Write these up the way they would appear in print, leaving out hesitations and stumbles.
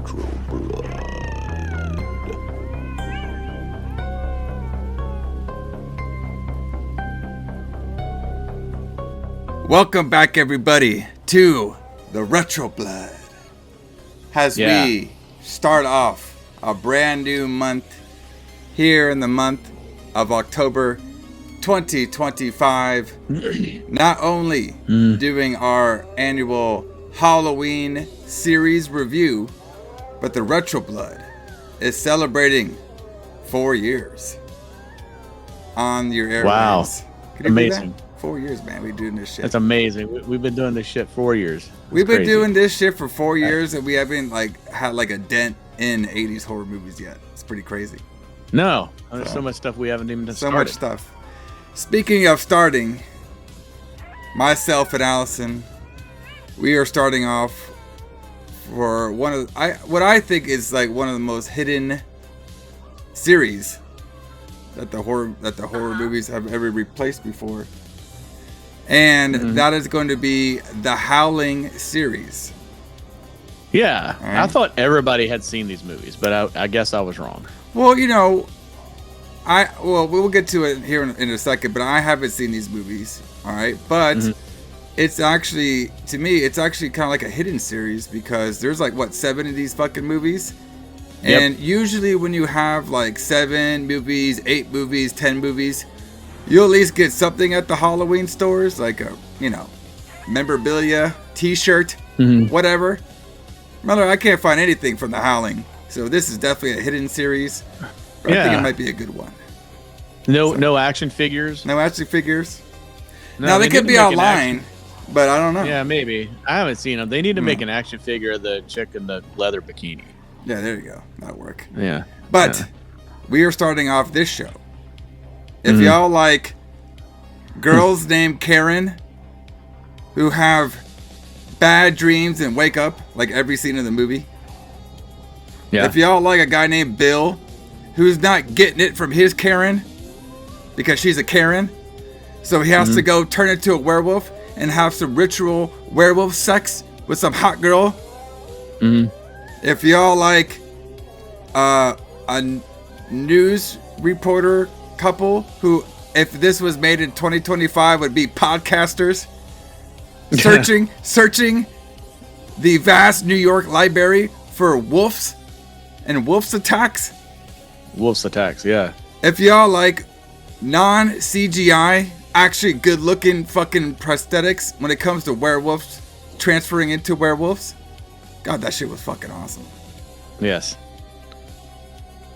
Retro Blood. Welcome back, everybody, to the Retro Blood. As we start off a brand new month here in the month of October 2025, not only doing our annual Halloween series review, but the Retro Blood is celebrating 4 years on your airwaves. Wow. Can you amazing. believe that? 4 years, man. We've been doing this shit. That's amazing. We've been doing this shit 4 years. We've been doing this shit for 4 years, and we haven't had a dent in 80s horror movies yet. It's pretty crazy. No, there's so much stuff we haven't even started. So much stuff. Speaking of starting, myself and Alison, we are starting off for what I think is one of the most hidden series that the horror movies have ever replaced before. And that is going to be the Howling series. Yeah, right. I thought everybody had seen these movies, but I guess I was wrong. Well, we'll get to it here in a second, but I haven't seen these movies, all right? But it's actually, to me, it's actually kind of like a hidden series because there's 7 of these fucking movies. Yep. And usually when you have 7 movies, 8 movies, 10 movies, you'll at least get something at the Halloween stores, memorabilia, t-shirt, whatever. Brother, I can't find anything from the Howling. So this is definitely a hidden series. But I think it might be a good one. No action figures. No action figures. No, now they could be online, but I don't know. Yeah, maybe. I haven't seen them. They need to make an action figure of the chick in the leather bikini. Yeah, there you go. That'll work. Yeah. But we are starting off this show. If y'all like girls named Karen who have bad dreams and wake up every scene in the movie. Yeah. If y'all like a guy named Bill who's not getting it from his Karen because she's a Karen, so he has to go turn into a werewolf and have some ritual werewolf sex with some hot girl. If y'all like a news reporter couple who, if this was made in 2025, would be podcasters searching the vast New York library for wolves and wolves attacks. Yeah. If y'all like non-CGI, actually good-looking fucking prosthetics when it comes to werewolves transferring into werewolves, God, that shit was fucking awesome. Yes.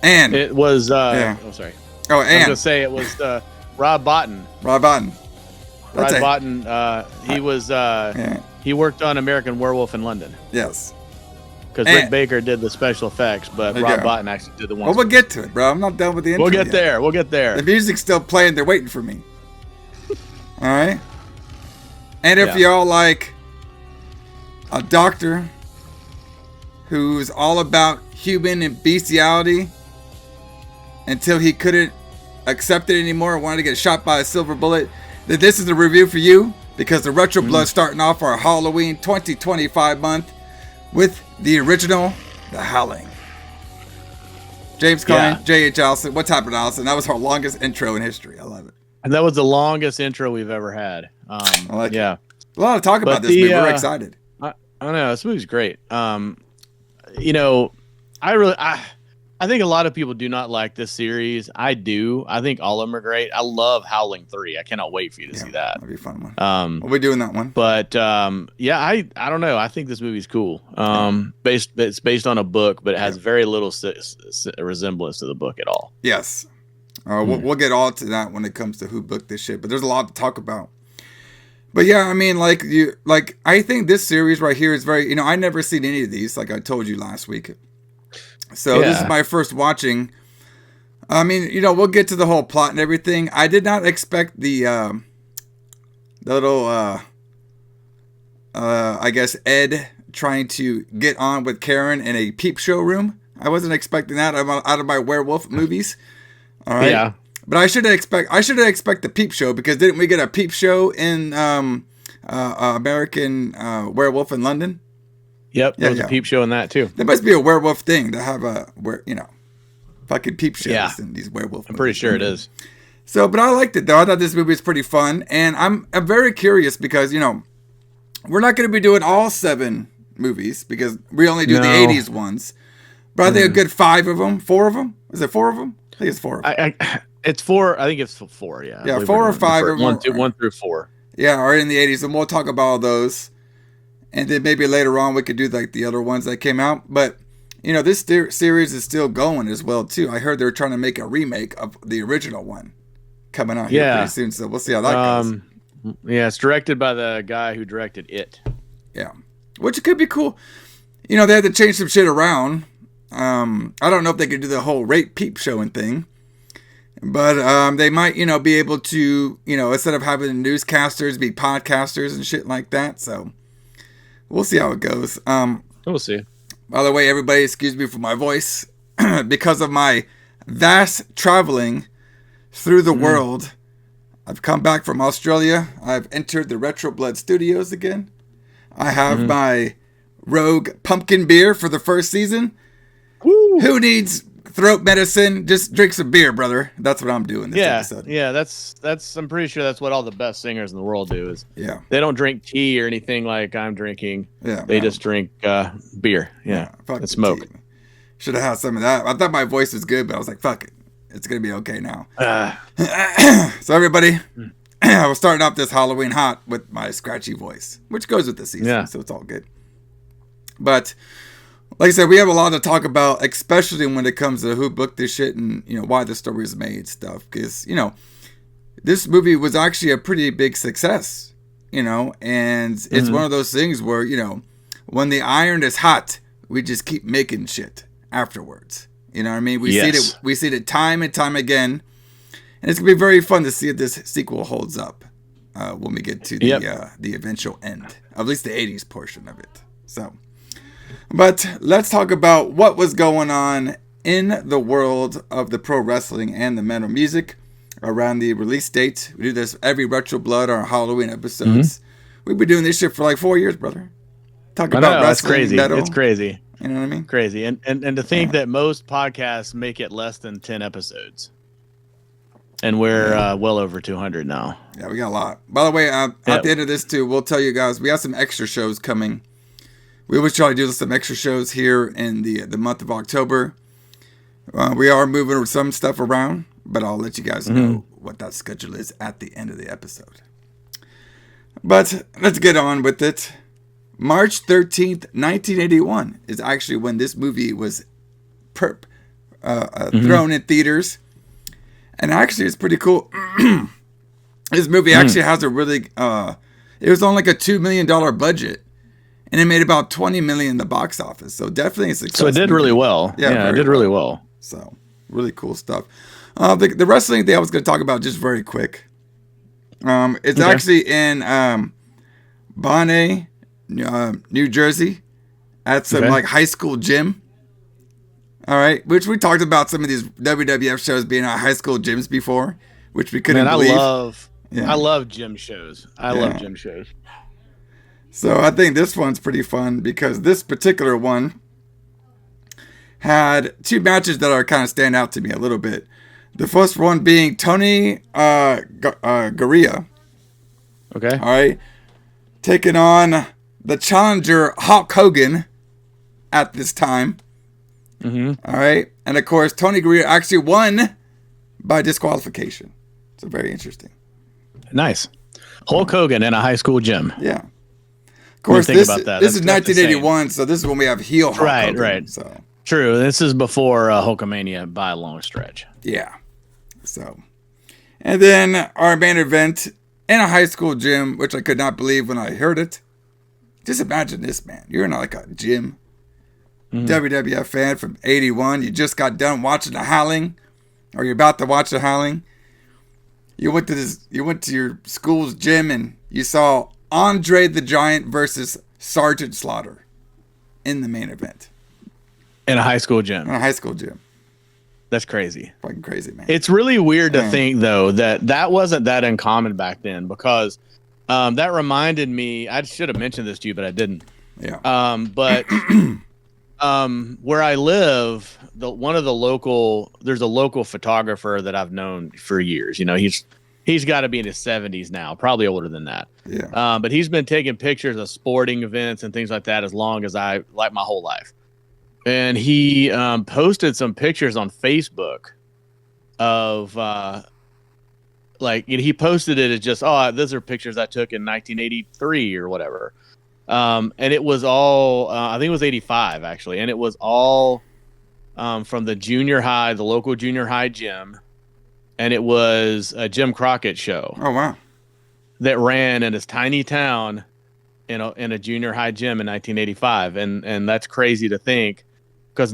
And it was. Yeah. Oh, sorry. Oh, I was and gonna say it was Rob Bottin. Rob Bottin. Rob Bottin. He was. He worked on American Werewolf in London. Yes. Because Rick Baker did the special effects, but Rob Bottin actually did the ones. Well, we'll get to it, bro. I'm not done with the intro. We'll get there. We'll get there. The music's still playing. They're waiting for me. All right. And if y'all like a doctor who's all about human and bestiality until he couldn't accept it anymore and wanted to get shot by a silver bullet, then this is the review for you, because the Retro Blood starting off our Halloween 2025 month with the original, The Howling. James Kline, J.H. Alison. What's happening, Alison? That was our longest intro in history. I love it. And that was the longest intro we've ever had. I like it. A lot to talk about this movie. We're excited. I don't know. This movie's great. I think a lot of people do not like this series. I do. I think all of them are great. I love Howling 3. I cannot wait for you to see that. That'll be a fun one. We'll be doing that one. But I don't know. I think this movie's cool. It's based on a book, but it has very little resemblance to the book at all. Yes. We'll get all to that when it comes to who booked this shit. But there's a lot to talk about. But yeah, I mean, I think this series right here is very. I never seen any of these. Like I told you last week. So this is my first watching. I mean, we'll get to the whole plot and everything. I did not expect the little, I guess, Ed trying to get on with Karen in a peep show room. I wasn't expecting that out of my werewolf movies. All right. Yeah. But I should have expect the peep show, because didn't we get a peep show in American Werewolf in London? Yep, there was a peep show in that too. There must be a werewolf thing to have fucking peep shows in these werewolf movies. I'm pretty sure it is. So, but I liked it though. I thought this movie was pretty fun, and I'm very curious because we're not going to be doing all 7 movies because we only do the 80s ones. But I think a good 5 of them, 4 of them. Is it 4 of them? I think it's 4 of them. It's 4. I think it's 4. Yeah. Yeah, 4 or 5 of them. 1 through 4. Yeah, are in the 80s, and we'll talk about all those. And then maybe later on we could do like the other ones that came out. But, this series is still going as well, too. I heard they're trying to make a remake of the original one coming out here pretty soon. So we'll see how that goes. Yeah, it's directed by the guy who directed It. Yeah, which could be cool. They had to change some shit around. I don't know if they could do the whole rape peep showing thing. But they might, be able to, instead of having newscasters be podcasters and shit like that. So we'll see how it goes. We'll see. By the way, everybody, excuse me for my voice. Because of my vast traveling through the world, I've come back from Australia. I've entered the Retro Blood Studios again. I have my Rogue Pumpkin Beer for the first season. Woo. Who needs throat medicine? Just drink some beer, brother. That's what I'm doing this episode. Yeah, that's I'm pretty sure that's what all the best singers in the world do is they don't drink tea or anything like I'm drinking. Yeah. They just drink beer. Yeah. And smoke. Should have had some of that. I thought my voice was good, but I was like, fuck it. It's gonna be okay now. So everybody, I was starting off this Halloween hot with my scratchy voice, which goes with the season, so it's all good. But like I said, we have a lot to talk about, especially when it comes to who booked this shit and why the story is made stuff. Because this movie was actually a pretty big success, and it's one of those things where when the iron is hot, we just keep making shit afterwards. You know what I mean? We see it time and time again, and it's gonna be very fun to see if this sequel holds up when we get to the eventual end, at least the 80s portion of it. So. But let's talk about what was going on in the world of the pro wrestling and the metal music around the release date. We do this every Retro Blood, our Halloween episodes. We've been doing this shit for like 4 years, brother. Talking about wrestling, crazy. Metal. It's crazy. You know what I mean? Crazy. And to think that most podcasts make it less than 10 episodes. And we're well over 200 now. Yeah, we got a lot. By the way, at the end of this too, we'll tell you guys, we have some extra shows coming. We always try to do some extra shows here in the month of October. We are moving some stuff around, but I'll let you guys know what that schedule is at the end of the episode. But let's get on with it. March 13th, 1981 is actually when this movie was thrown in theaters. And actually, it's pretty cool. This movie actually has a really... it was on like a $2 million budget. And it made about $20 million in the box office. So definitely a success. So it did really well. Yeah, it did really well. So really cool stuff. The wrestling thing I was going to talk about just very quick. It's actually in Bonnet, New Jersey, at some like high school gym. All right, which we talked about some of these WWF shows being at high school gyms before, which we couldn't believe. I love gym shows. I love gym shows. So I think this one's pretty fun because this particular one had 2 matches that are kind of stand out to me a little bit. The first one being Tony Garea. Okay. All right. Taking on the challenger Hulk Hogan at this time. All right. And of course, Tony Garea actually won by disqualification. So very interesting. Nice. Hulk Hogan in a high school gym. Yeah. Of course, this is 1981, so this is when we have heel Hulk Hogan. Right. So. True. This is before Hulkamania by a long stretch. Yeah. So, and then our main event in a high school gym, which I could not believe when I heard it. Just imagine this, man. You're in like a gym, WWF fan from 81. You just got done watching the Howling, or you're about to watch the Howling. You went to your school's gym and you saw Andre the Giant versus Sergeant Slaughter in the main event. In a high school gym. In a high school gym. That's crazy. Fucking crazy, man. It's really weird to think, though, that wasn't that uncommon back then because that reminded me. I should have mentioned this to you, but I didn't. Yeah. But where I live, there's a local photographer that I've known for years. You know, he's got to be in his 70s now, probably older than that. Yeah. But he's been taking pictures of sporting events and things like that as long as my whole life. And he posted some pictures on Facebook of he posted it as just, those are pictures I took in 1983 or whatever. And it was all, I think it was 85 actually. And it was all from the local junior high gym. And it was a Jim Crockett show. Oh, wow. That ran in this tiny town in a junior high gym in 1985. And that's crazy to think, because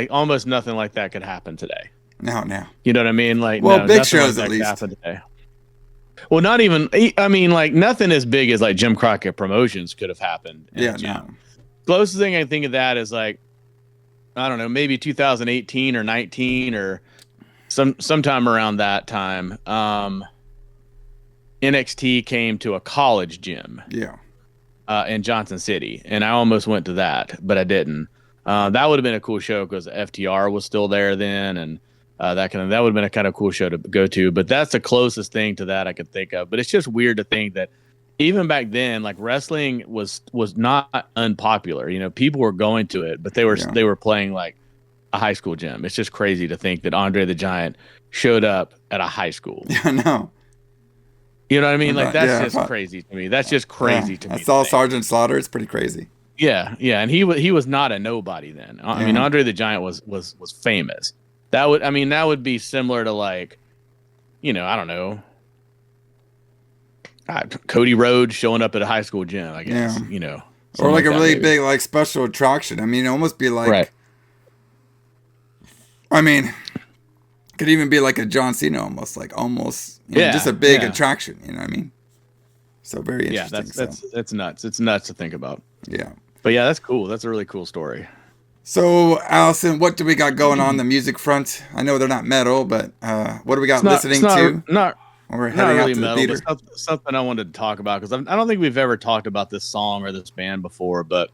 almost nothing like that could happen today. No. You know what I mean? Big shows at least. Today. Well, not even. I mean, nothing as big as Jim Crockett Promotions could have happened. Yeah, no. Closest thing I think of that is I don't know, maybe 2018 or 19 or sometime around that time. NXT came to a college gym. Yeah. In Johnson City, and I almost went to that, but I didn't. That would have been a cool show because FTR was still there then, and that would have been a kind of cool show to go to. But that's the closest thing to that I could think of. But it's just weird to think that even back then, wrestling was not unpopular. You know, people were going to it, but they were playing a high school gym. It's just crazy to think that Andre the Giant showed up at a high school. Yeah, no. You know what I mean? That's just crazy to me. That's just crazy to me. I saw Sergeant Slaughter. It's pretty crazy. Yeah, and he was not a nobody then. I mean, Andre the Giant was famous. That would be similar to I don't know, Cody Rhodes showing up at a high school gym, I guess. Yeah. Or a really big special attraction. I mean, it almost be right. I mean, could even be a John Cena almost, just a big attraction. You know what I mean? So very interesting. Yeah, that's nuts. It's nuts to think about. Yeah. But yeah, that's cool. That's a really cool story. So, Alison, what do we got going on the music front? I know they're not metal, but what do we got listening to? Not really metal, but something I wanted to talk about, because I don't think we've ever talked about this song or this band before, but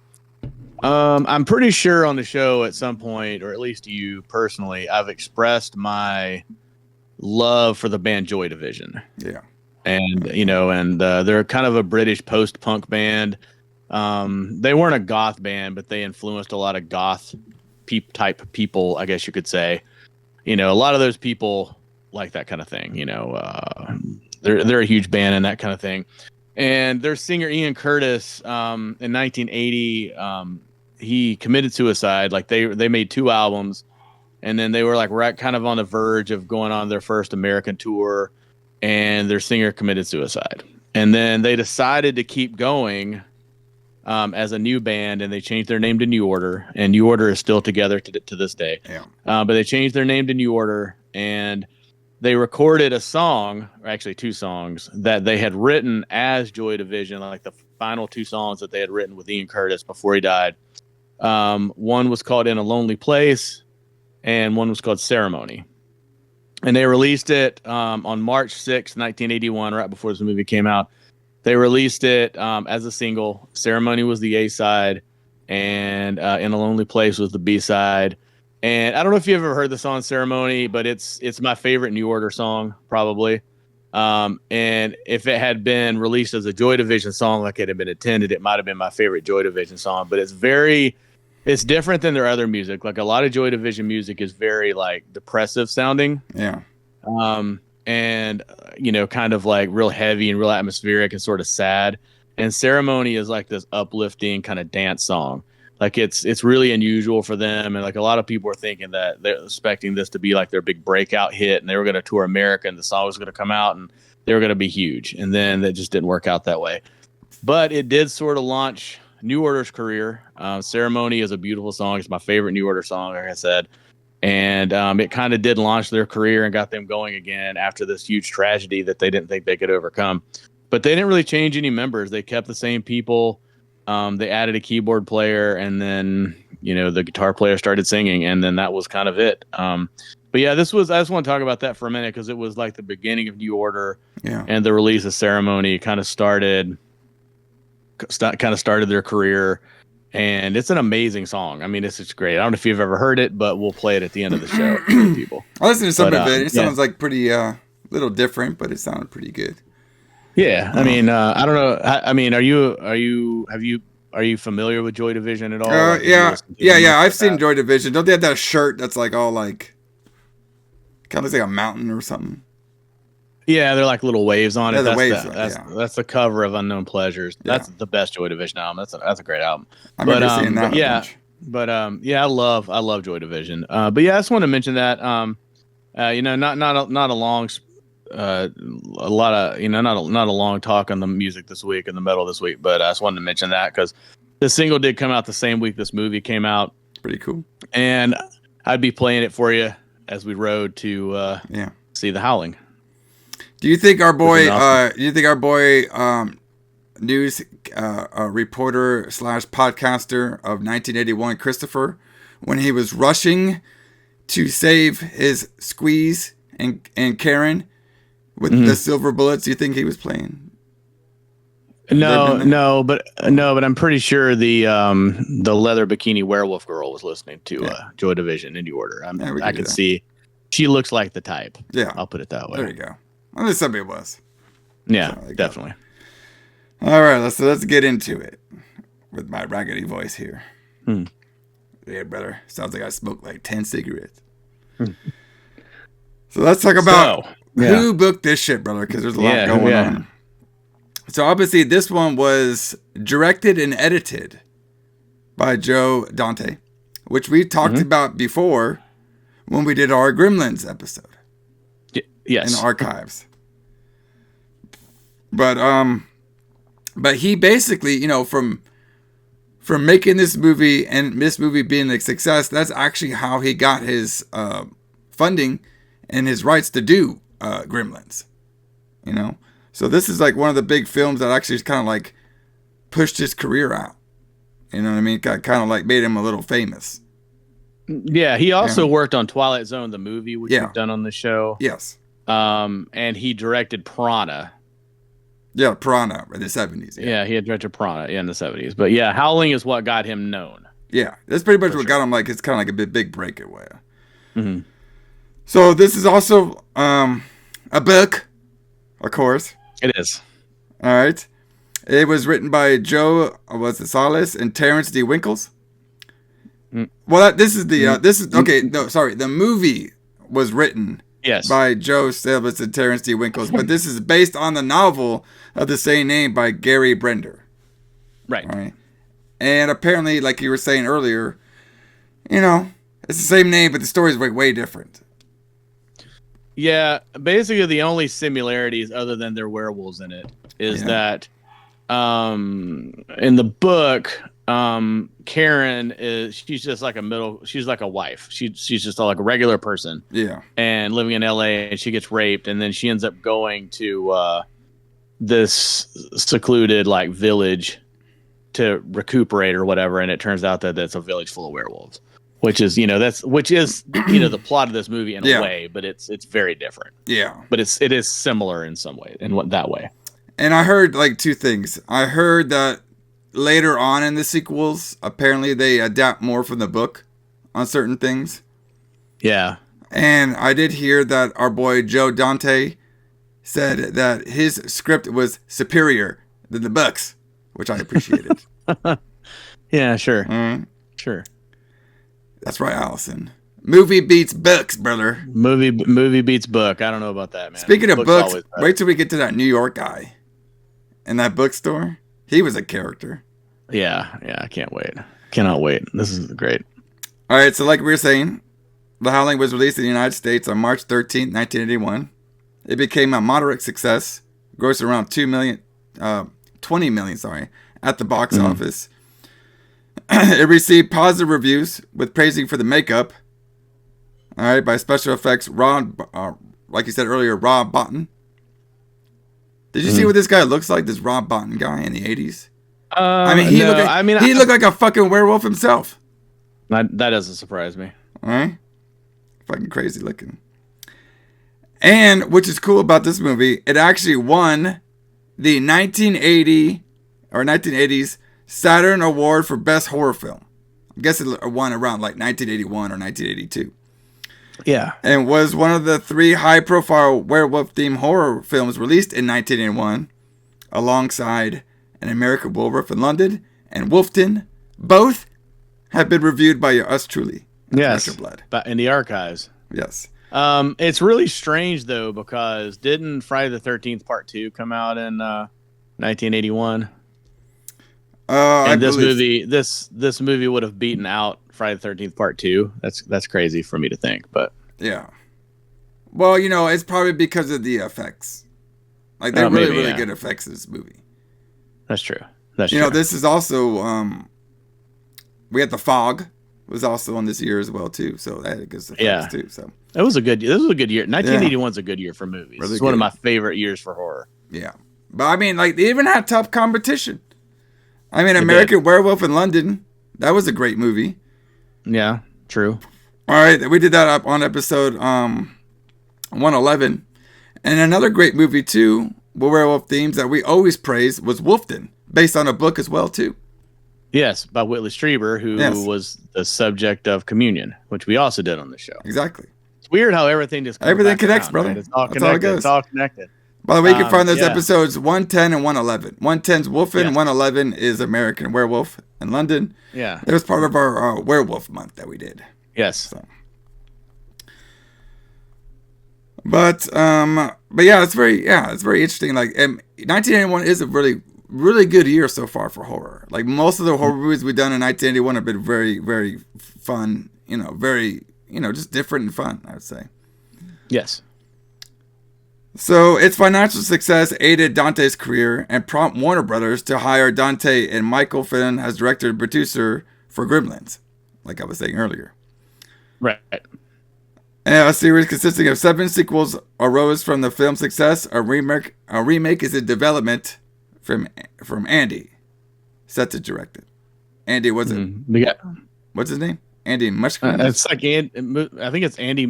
I'm pretty sure on the show at some point, or at least you personally, I've expressed my love for the band Joy Division. Yeah. And, they're kind of a British post-punk band. They weren't a goth band, but they influenced a lot of goth type people, I guess you could say. A lot of those people like that kind of thing. They're a huge band and that kind of thing. And their singer Ian Curtis, in 1980, he committed suicide. They made 2 albums, and then they were right kind of on the verge of going on their first American tour, and their singer committed suicide. And then they decided to keep going as a new band, and they changed their name to New Order, and New Order is still together to this day. Yeah. But they changed their name to New Order, and they recorded a song, or actually 2 songs, that they had written as Joy Division, the final 2 songs that they had written with Ian Curtis before he died. One was called In a Lonely Place, and one was called Ceremony. And they released it on March 6th, 1981, right before this movie came out. They released it as a single. Ceremony was the A-side, and In a Lonely Place was the B-side. And I don't know if you ever heard the song Ceremony, but it's my favorite New Order song, probably. And if it had been released as a Joy Division song like it had been intended, it might have been my favorite Joy Division song. But it's different than their other music. A lot of Joy Division music is very depressive sounding. Yeah. And kind of real heavy and real atmospheric and sort of sad. And Ceremony is this uplifting kind of dance song. It's really unusual for them, and a lot of people are thinking that they're expecting this to be their big breakout hit, and they were going to tour America, and the song was going to come out, and they were going to be huge. And then that just didn't work out that way. But it did sort of launch New Order's career. Ceremony is a beautiful song. It's my favorite New Order song, like I said. And it kind of did launch their career and got them going again after this huge tragedy that they didn't think they could overcome. But they didn't really change any members. They kept the same people. They added a keyboard player, and then, the guitar player started singing, and then that was kind of it. But yeah, I just want to talk about that for a minute, because it was the beginning of New Order, and the release of Ceremony kind of started their career. And it's an amazing song. I mean, it's just great. I don't know if you've ever heard it, but we'll play it at the end of the show for people. I listened to some of it. It sounds like pretty little different, but it sounded pretty good. Yeah, I mean, I don't know. I mean, are you familiar with Joy Division at all? Yeah. I've seen Joy Division. Don't they have that shirt that's like all like kind of looks like a mountain or something? Yeah, they're like little waves on it. That's the cover of Unknown Pleasures. That's the best Joy Division album. That's a great album. I remember seeing that. I love Joy Division. But yeah, I just wanted to mention that. Not a long, not a long talk on the music this week and the metal this week, but I just wanted to mention that because the single did come out the same week this movie came out. Pretty cool. And I'd be playing it for you as we rode to see the Howling. Do you think our boy, news reporter / podcaster of 1981, Christopher, when he was rushing to save his squeeze and Karen with the silver bullets, do you think he was playing? No, but I'm pretty sure the leather bikini werewolf girl was listening to Joy Division in the order. I could see she looks like the type. Yeah, I'll put it that way. There you go. Well, somebody was. Yeah, definitely. All right, let's get into it with my raggedy voice here. Yeah, brother. Sounds like I smoked like 10 cigarettes. So let's talk about who booked this shit, brother, because there's a lot going on. So obviously this one was directed and edited by Joe Dante, which we talked about before when we did our Gremlins episode. Yes. In archives. But he basically, from making this movie and this movie being a success, that's actually how he got his funding and his rights to do Gremlins. So this is like one of the big films that actually kind of like pushed his career out. You know what I mean? Kind of like made him a little famous. Yeah, he also worked on Twilight Zone, the movie, which we've done on the show. Yes. And he directed Piranha. Yeah, Piranha in the 70s. Yeah, he had directed Piranha in the 70s. But yeah, Howling is what got him known. Yeah, that's pretty much what got him like, it's kind of like a big breakaway. So this is also a book, of course. It is. All right. It was written by Joe Salas and Terrence D. Winkles. Well, the movie was written by Joe Salas and Terrence D. Winkles, but this is based on the novel of the same name by Gary Brender. Right. All right. And apparently, like you were saying earlier, it's the same name, but the story is way different. Yeah, basically the only similarities other than there are werewolves in it is that in the book, Karen she's just like she's like a wife. She's just like a regular person. Yeah. And living in LA, and she gets raped, and then she ends up going to this secluded like village to recuperate or whatever, and it turns out that that's a village full of werewolves. Which is the plot of this movie in a way, but it's very different. Yeah. But it is similar in some way, in that way. And I heard like two things. I heard that later on in the sequels, apparently they adapt more from the book on certain things. Yeah. And I did hear that our boy Joe Dante said that his script was superior than the books, which I appreciated. Yeah, sure. Sure. That's right, Alison. Movie beats books, brother. Movie beats book. I don't know about that, man. Speaking of books, wait till we get to that New York guy in that bookstore. He was a character. Yeah, I can't wait. Cannot wait. This is great. All right, so like we were saying, The Howling was released in the United States on March 13th, 1981. It became a moderate success, grossed around 20 million, at the box office. It received positive reviews with praising for the makeup. All right, by special effects, like you said earlier, Rob Bottin. Did you see what this guy looks like? This Rob Bottin guy in the 80s. He looked like a fucking werewolf himself. That doesn't surprise me. All right, fucking crazy looking. And which is cool about this movie, it actually won the 1980s Saturn Award for Best Horror Film. I guess it won around like 1981 or 1982. Yeah. And was one of the 3 high-profile werewolf-themed horror films released in 1981, alongside An American Werewolf in London and Wolfton. Both have been reviewed by us truly. Yes. Blood. But in the archives. Yes. It's really strange though, because didn't Friday the 13th Part 2 come out in 1981? And this movie would have beaten out Friday the 13th Part 2. That's crazy for me to think, but yeah. Well, you know, it's probably because of the effects. Like they're really good effects in this movie. That's true. That's you true. know, this is also we had The Fog was also on this year as well too, so that had good effects too. So this was a good year. 1981 is a good year for movies. Really it's one of my favorite years for horror. Yeah, but I mean, like they even had tough competition. I mean, American Werewolf in London, that was a great movie. Yeah, true. All right, we did that up on episode 111, and another great movie too, with werewolf themes that we always praise was Wolfton, based on a book as well too. Yes, by Whitley Strieber, who was the subject of Communion, which we also did on the show. Exactly. It's weird how everything just connects, brother. Right? It's all connected. It's all connected. By the way, you can find those episodes 110 and 111. 110's Wolfen, 111 is American Werewolf in London. Yeah. It was part of our werewolf month that we did. Yes. So. But yeah, it's very interesting. Like 1981 is a really good year so far for horror. Like most of the horror movies we've done in 1981 have been very, very fun. You know, very, just different and fun, I would say. Yes. So its financial success aided Dante's career and prompted Warner Brothers to hire Dante and Michael Flynn as director and producer for Gremlins, like I was saying earlier. Right. And a series consisting of 7 sequels arose from the film's success. A remake is in development from Andy, set to direct it. Andy what's his name? Andy Muschietti. It's like I think it's Andy.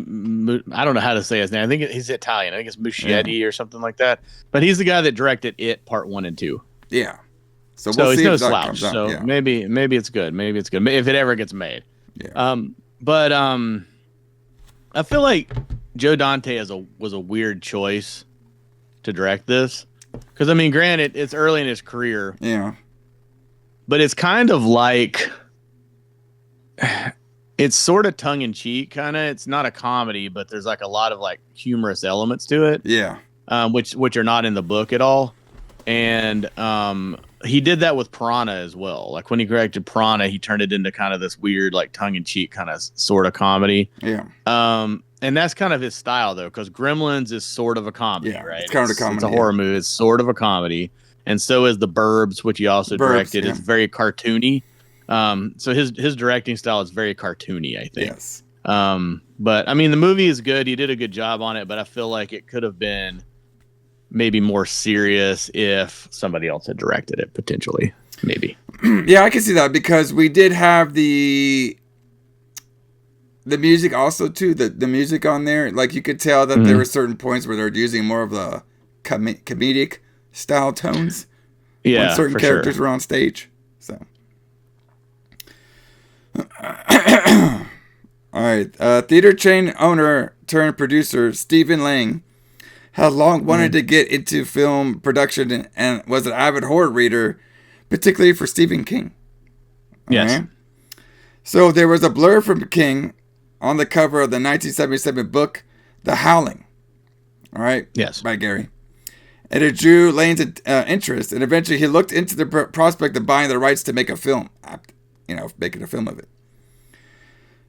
I don't know how to say his name. I think he's Italian. I think it's Muschietti or something like that. But he's the guy that directed It Part 1 and 2. Yeah. So he's no slouch. So maybe it's good. Maybe it's good if it ever gets made. Yeah. But I feel like Joe Dante was a weird choice to direct this, because I mean, granted, it's early in his career. Yeah. But it's kind of like. It's sort of tongue in cheek, kind of. It's not a comedy, but there's like a lot of like humorous elements to it. Yeah. Which are not in the book at all. And he did that with Piranha as well. Like when he directed Piranha, he turned it into kind of this weird, like tongue in cheek kind of sort of comedy. Yeah. And that's kind of his style though, because Gremlins is sort of a comedy, right? It's kind of a comedy. It's a horror movie. It's sort of a comedy, and so is The Burbs, which he also directed. Yeah. It's very cartoony. So his directing style is very cartoony, I think. Yes. But I mean, the movie is good. He did a good job on it, but I feel like it could have been maybe more serious if somebody else had directed it, potentially. Maybe. Yeah, I can see that, because we did have the music also too. The music on there, like you could tell that there were certain points where they're using more of the comedic style tones. Yeah, when certain characters were on stage. So. All right. Theater chain owner turned producer Stephen Lang had long wanted to get into film production and was an avid horror reader, particularly for Stephen King. Yes. Right? So there was a blurb from King on the cover of the 1977 book, The Howling. All right. Yes. By Gary. And it drew Lane's interest, and eventually he looked into the prospect of buying the rights to make a film. Making a film of it.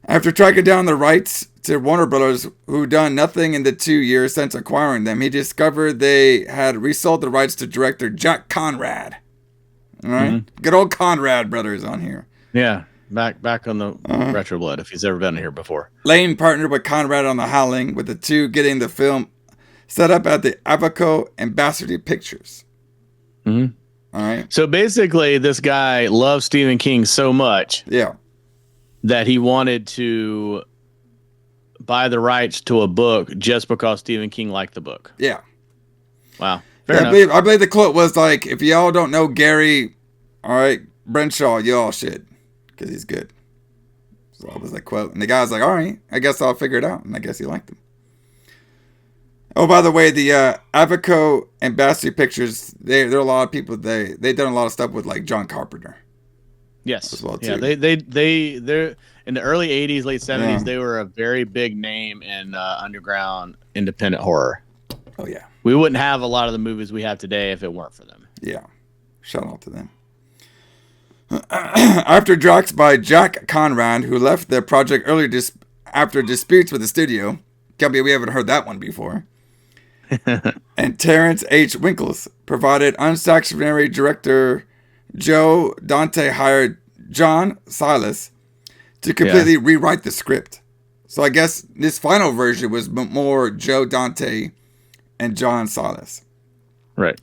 After tracking down the rights to Warner Brothers, who done nothing in the 2 years since acquiring them, he discovered they had resold the rights to director Jack Conrad. All right, Good old Conrad brothers on here. Yeah, back on the Retro Blood, if he's ever been here before. Lane partnered with Conrad on The Howling, with the two getting the film set up at the Abaco Ambassador Pictures. Mm-hmm. All right. So basically, this guy loves Stephen King so much, that he wanted to buy the rights to a book just because Stephen King liked the book. Yeah. Wow. Fair enough. I believe the quote was like, "If y'all don't know Gary, all right, Brenshaw, you all should, because he's good. So that was the quote. And the guy was like, all right, I guess I'll figure it out. And I guess he liked him. Oh, by the way, the Avico and Bastille Pictures, there are a lot of people, they've done a lot of stuff with like John Carpenter. Yes. As well, yeah, too. they're in the early 80s, late 70s, Yeah. they were a very big name in underground independent horror. Oh, yeah. We wouldn't have a lot of the movies we have today if it weren't for them. Yeah. Shout out to them. After Drax by Jack Conrad, who left the project earlier after disputes with the studio. Can't believe we haven't heard that one before. And Terrence H. Winkles provided unsatisfactory director Joe Dante hired John Silas to completely rewrite the script. So I guess this final version was more Joe Dante and John Silas. Right.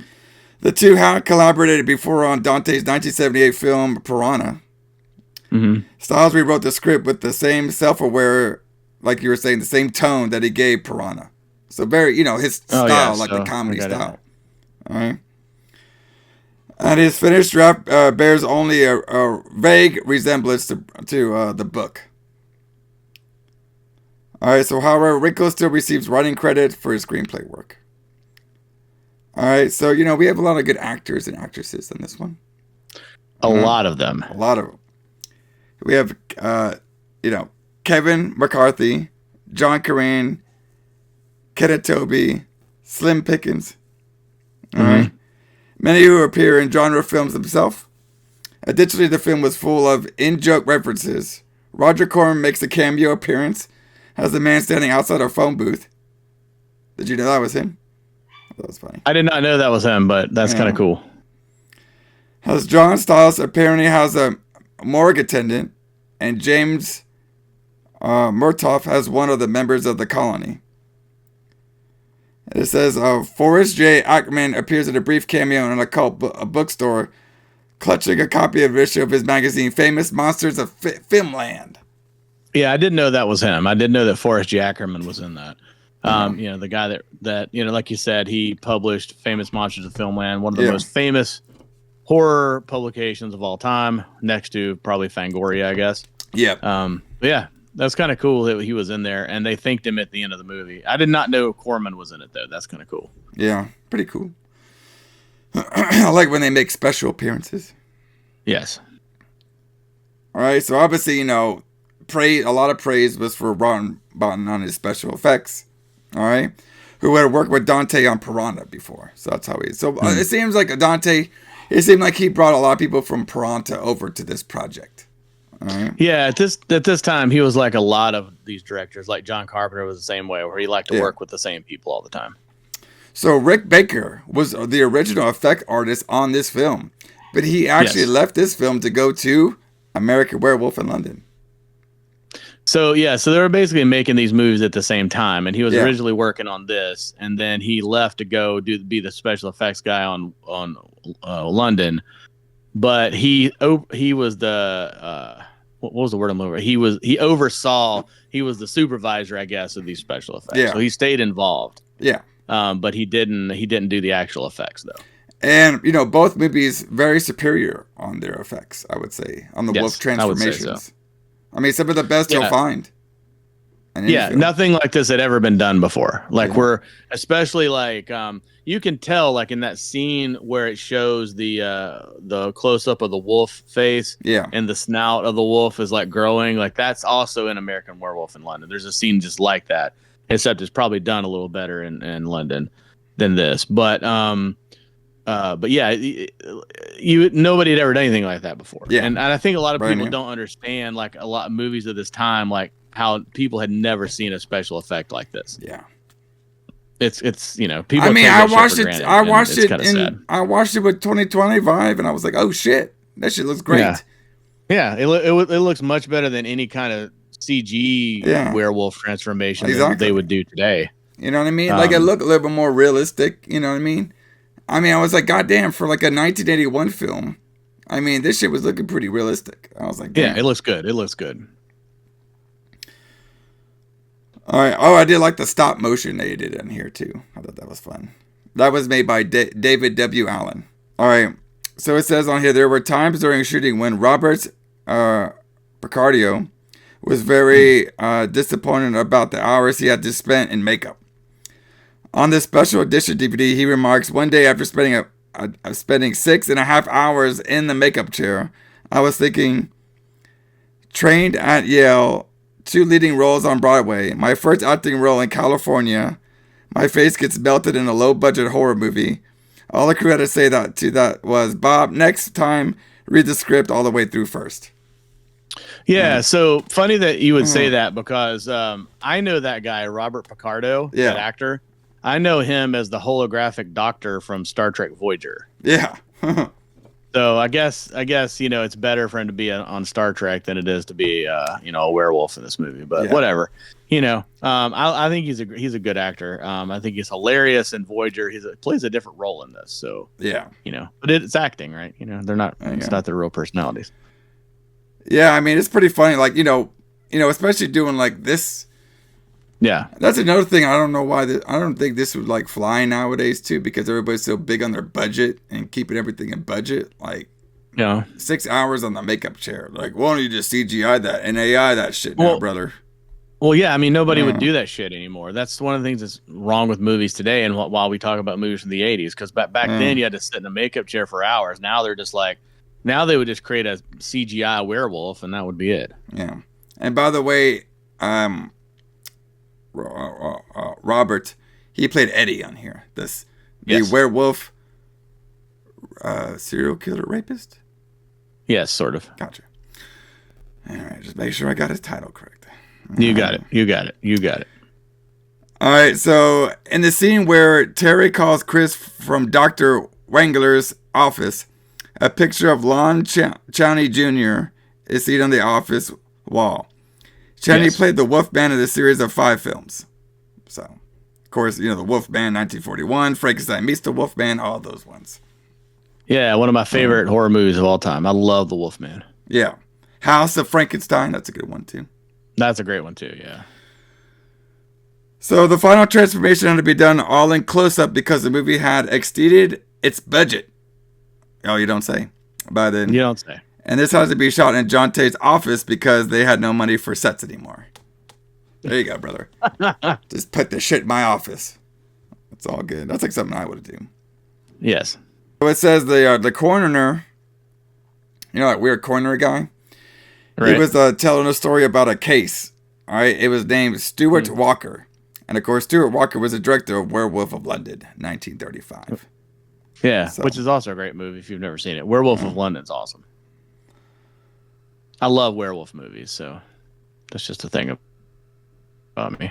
The two had collaborated before on Dante's 1978 film Piranha. Mm-hmm. Styles rewrote the script with the same self-aware, like you were saying, the same tone that he gave Piranha. So very, his style, like the comedy style. All right. And his finished draft bears only a vague resemblance to the book. All right. So, however, Rico still receives writing credit for his screenplay work. All right. So, we have a lot of good actors and actresses in this one. A lot of them. A lot of them. We have, Kevin McCarthy, John Corain, Kenneth Tobey, Slim Pickens. All right. Many who appear in genre films themselves. Additionally, the film was full of in-joke references. Roger Corman makes a cameo appearance as a man standing outside a phone booth. Did you know that was him? That was funny. I did not know that was him, but that's kind of cool. As John Stiles apparently has a morgue attendant, and James Murtaugh has one of the members of the colony. It says, Forrest J. Ackerman appears in a brief cameo in an occult bookstore, clutching a copy of an issue of his magazine, Famous Monsters of Filmland. Yeah, I didn't know that was him. I didn't know that Forrest J. Ackerman was in that. The guy that like you said, he published Famous Monsters of Filmland, one of the most famous horror publications of all time, next to probably Fangoria, I guess. Yeah. Yeah, that's kind of cool that he was in there, and they thanked him at the end of the movie. I did not know Corman was in it, though. That's kind of cool. Yeah, pretty cool. I like when they make special appearances. Yes. All right, so obviously, a lot of praise was for Rob Bottin on his special effects. All right, who had worked with Dante on Piranha before, so that's how he. So it seems like Dante. It seemed like he brought a lot of people from Piranha over to this project. All right. Yeah, at this time, he was like a lot of these directors. Like John Carpenter was the same way, where he liked to work with the same people all the time. So Rick Baker was the original effect artist on this film, but he actually left this film to go to American Werewolf in London. So they were basically making these movies at the same time, and he was originally working on this, and then he left to go be the special effects guy on London. But he was the what was the word I'm looking for? He was the supervisor, I guess, of these special effects. Yeah. So he stayed involved. Yeah. But he didn't do the actual effects though. And both movies very superior on their effects, I would say, on the wolf transformations. I would say so. I mean, some of the best you'll find. Nothing like this had ever been done before. Like we're especially like you can tell like in that scene where it shows the close up of the wolf face, and the snout of the wolf is like growing. Like that's also in American Werewolf in London. There's a scene just like that, except it's probably done a little better in London than this. But yeah, nobody had ever done anything like that before. Yeah. And I think a lot of people don't understand like a lot of movies of this time, like how people had never seen a special effect like this. Yeah. It's people. I mean, I watched it with 2020 vibe, and I was like, oh shit, that shit looks great. Yeah. It looks much better than any kind of CG werewolf transformation that they would do today. You know what I mean? Like it looked a little bit more realistic. You know what I mean? I was like, goddamn, for like a 1981 film, I mean, this shit was looking pretty realistic. I was like, damn. Yeah, it looks good. It looks good. All right. Oh, I did like the stop motion they did in here too. I thought that was fun. That was made by David W. Allen. All right. So it says on here, there were times during shooting when Robert Picardio was very disappointed about the hours he had to spend in makeup. On this special edition DVD, he remarks, one day after spending 6.5 hours in the makeup chair, I was thinking, trained at Yale, 2 leading roles on Broadway, my first acting role in California, my face gets melted in a low-budget horror movie. All the crew had to say that was, Bob, next time, read the script all the way through first. Yeah, so funny that you would say that because I know that guy, Robert Picardo, that actor. I know him as the holographic doctor from Star Trek Voyager. Yeah. So I guess it's better for him to be on Star Trek than it is to be a werewolf in this movie. But whatever. I think he's a good actor. I think he's hilarious in Voyager. Plays a different role in this. So but it's acting, right? They're not. It's not their real personalities. Yeah, I mean, it's pretty funny. Like especially doing like this. Yeah, that's another thing. I don't know why. I don't think this would like fly nowadays too, because everybody's so big on their budget and keeping everything in budget. Like, 6 hours on the makeup chair. Like, why don't you just CGI that and AI that shit now, brother? Well, yeah. I mean, nobody would do that shit anymore. That's one of the things that's wrong with movies today. And while we talk about movies from the '80s, because back then you had to sit in a makeup chair for hours. Now they're just like, now they would just create a CGI werewolf and that would be it. Yeah. And by the way, Robert, he played Eddie on here. The werewolf serial killer rapist? Yes, sort of. Gotcha. All right, just make sure I got his title correct. You got it. All right, so in the scene where Terry calls Chris from Dr. Wangler's office, a picture of Lon Chaney Jr. is seen on the office wall. Chaney played the Wolfman in a series of 5 films. So, of course, the Wolfman, 1941, Frankenstein Meets the Wolfman, all those ones. Yeah, one of my favorite horror movies of all time. I love the Wolfman. Yeah. House of Frankenstein, that's a good one too. That's a great one too, yeah. So the final transformation had to be done all in close-up because the movie had exceeded its budget. Oh, you don't say. By then. You don't say. And this has to be shot in Dante's office because they had no money for sets anymore. There you go, brother. Just put the shit in my office. It's all good. That's like something I would do. Yes. So it says the coroner, that weird coroner guy. Right. He was telling a story about a case. All right. It was named Stuart Walker. And of course, Stuart Walker was the director of Werewolf of London, 1935. Yeah, which is also a great movie if you've never seen it. Werewolf of London's awesome. I love werewolf movies, so that's just a thing about me.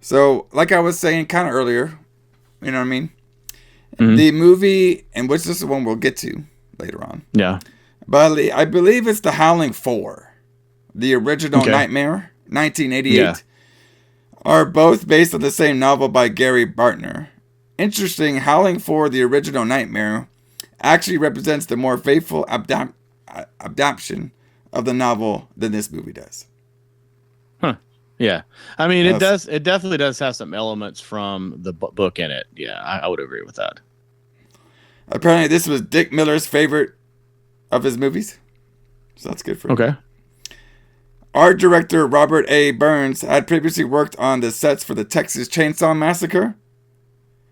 So, like I was saying kind of earlier, you know what I mean? Mm-hmm. The movie, and which is the one we'll get to later on. Yeah. But I believe it's the Howling 4, the original Nightmare, 1988, are both based on the same novel by Gary Bartner. Interesting, Howling 4, the original Nightmare, actually represents the more faithful adaptation of the novel than this movie does. Huh. Yeah. I mean, it definitely does have some elements from the book in it. Yeah, I would agree with that. Apparently, this was Dick Miller's favorite of his movies. So that's good for him. Okay. Art director Robert A. Burns had previously worked on the sets for the Texas Chainsaw Massacre.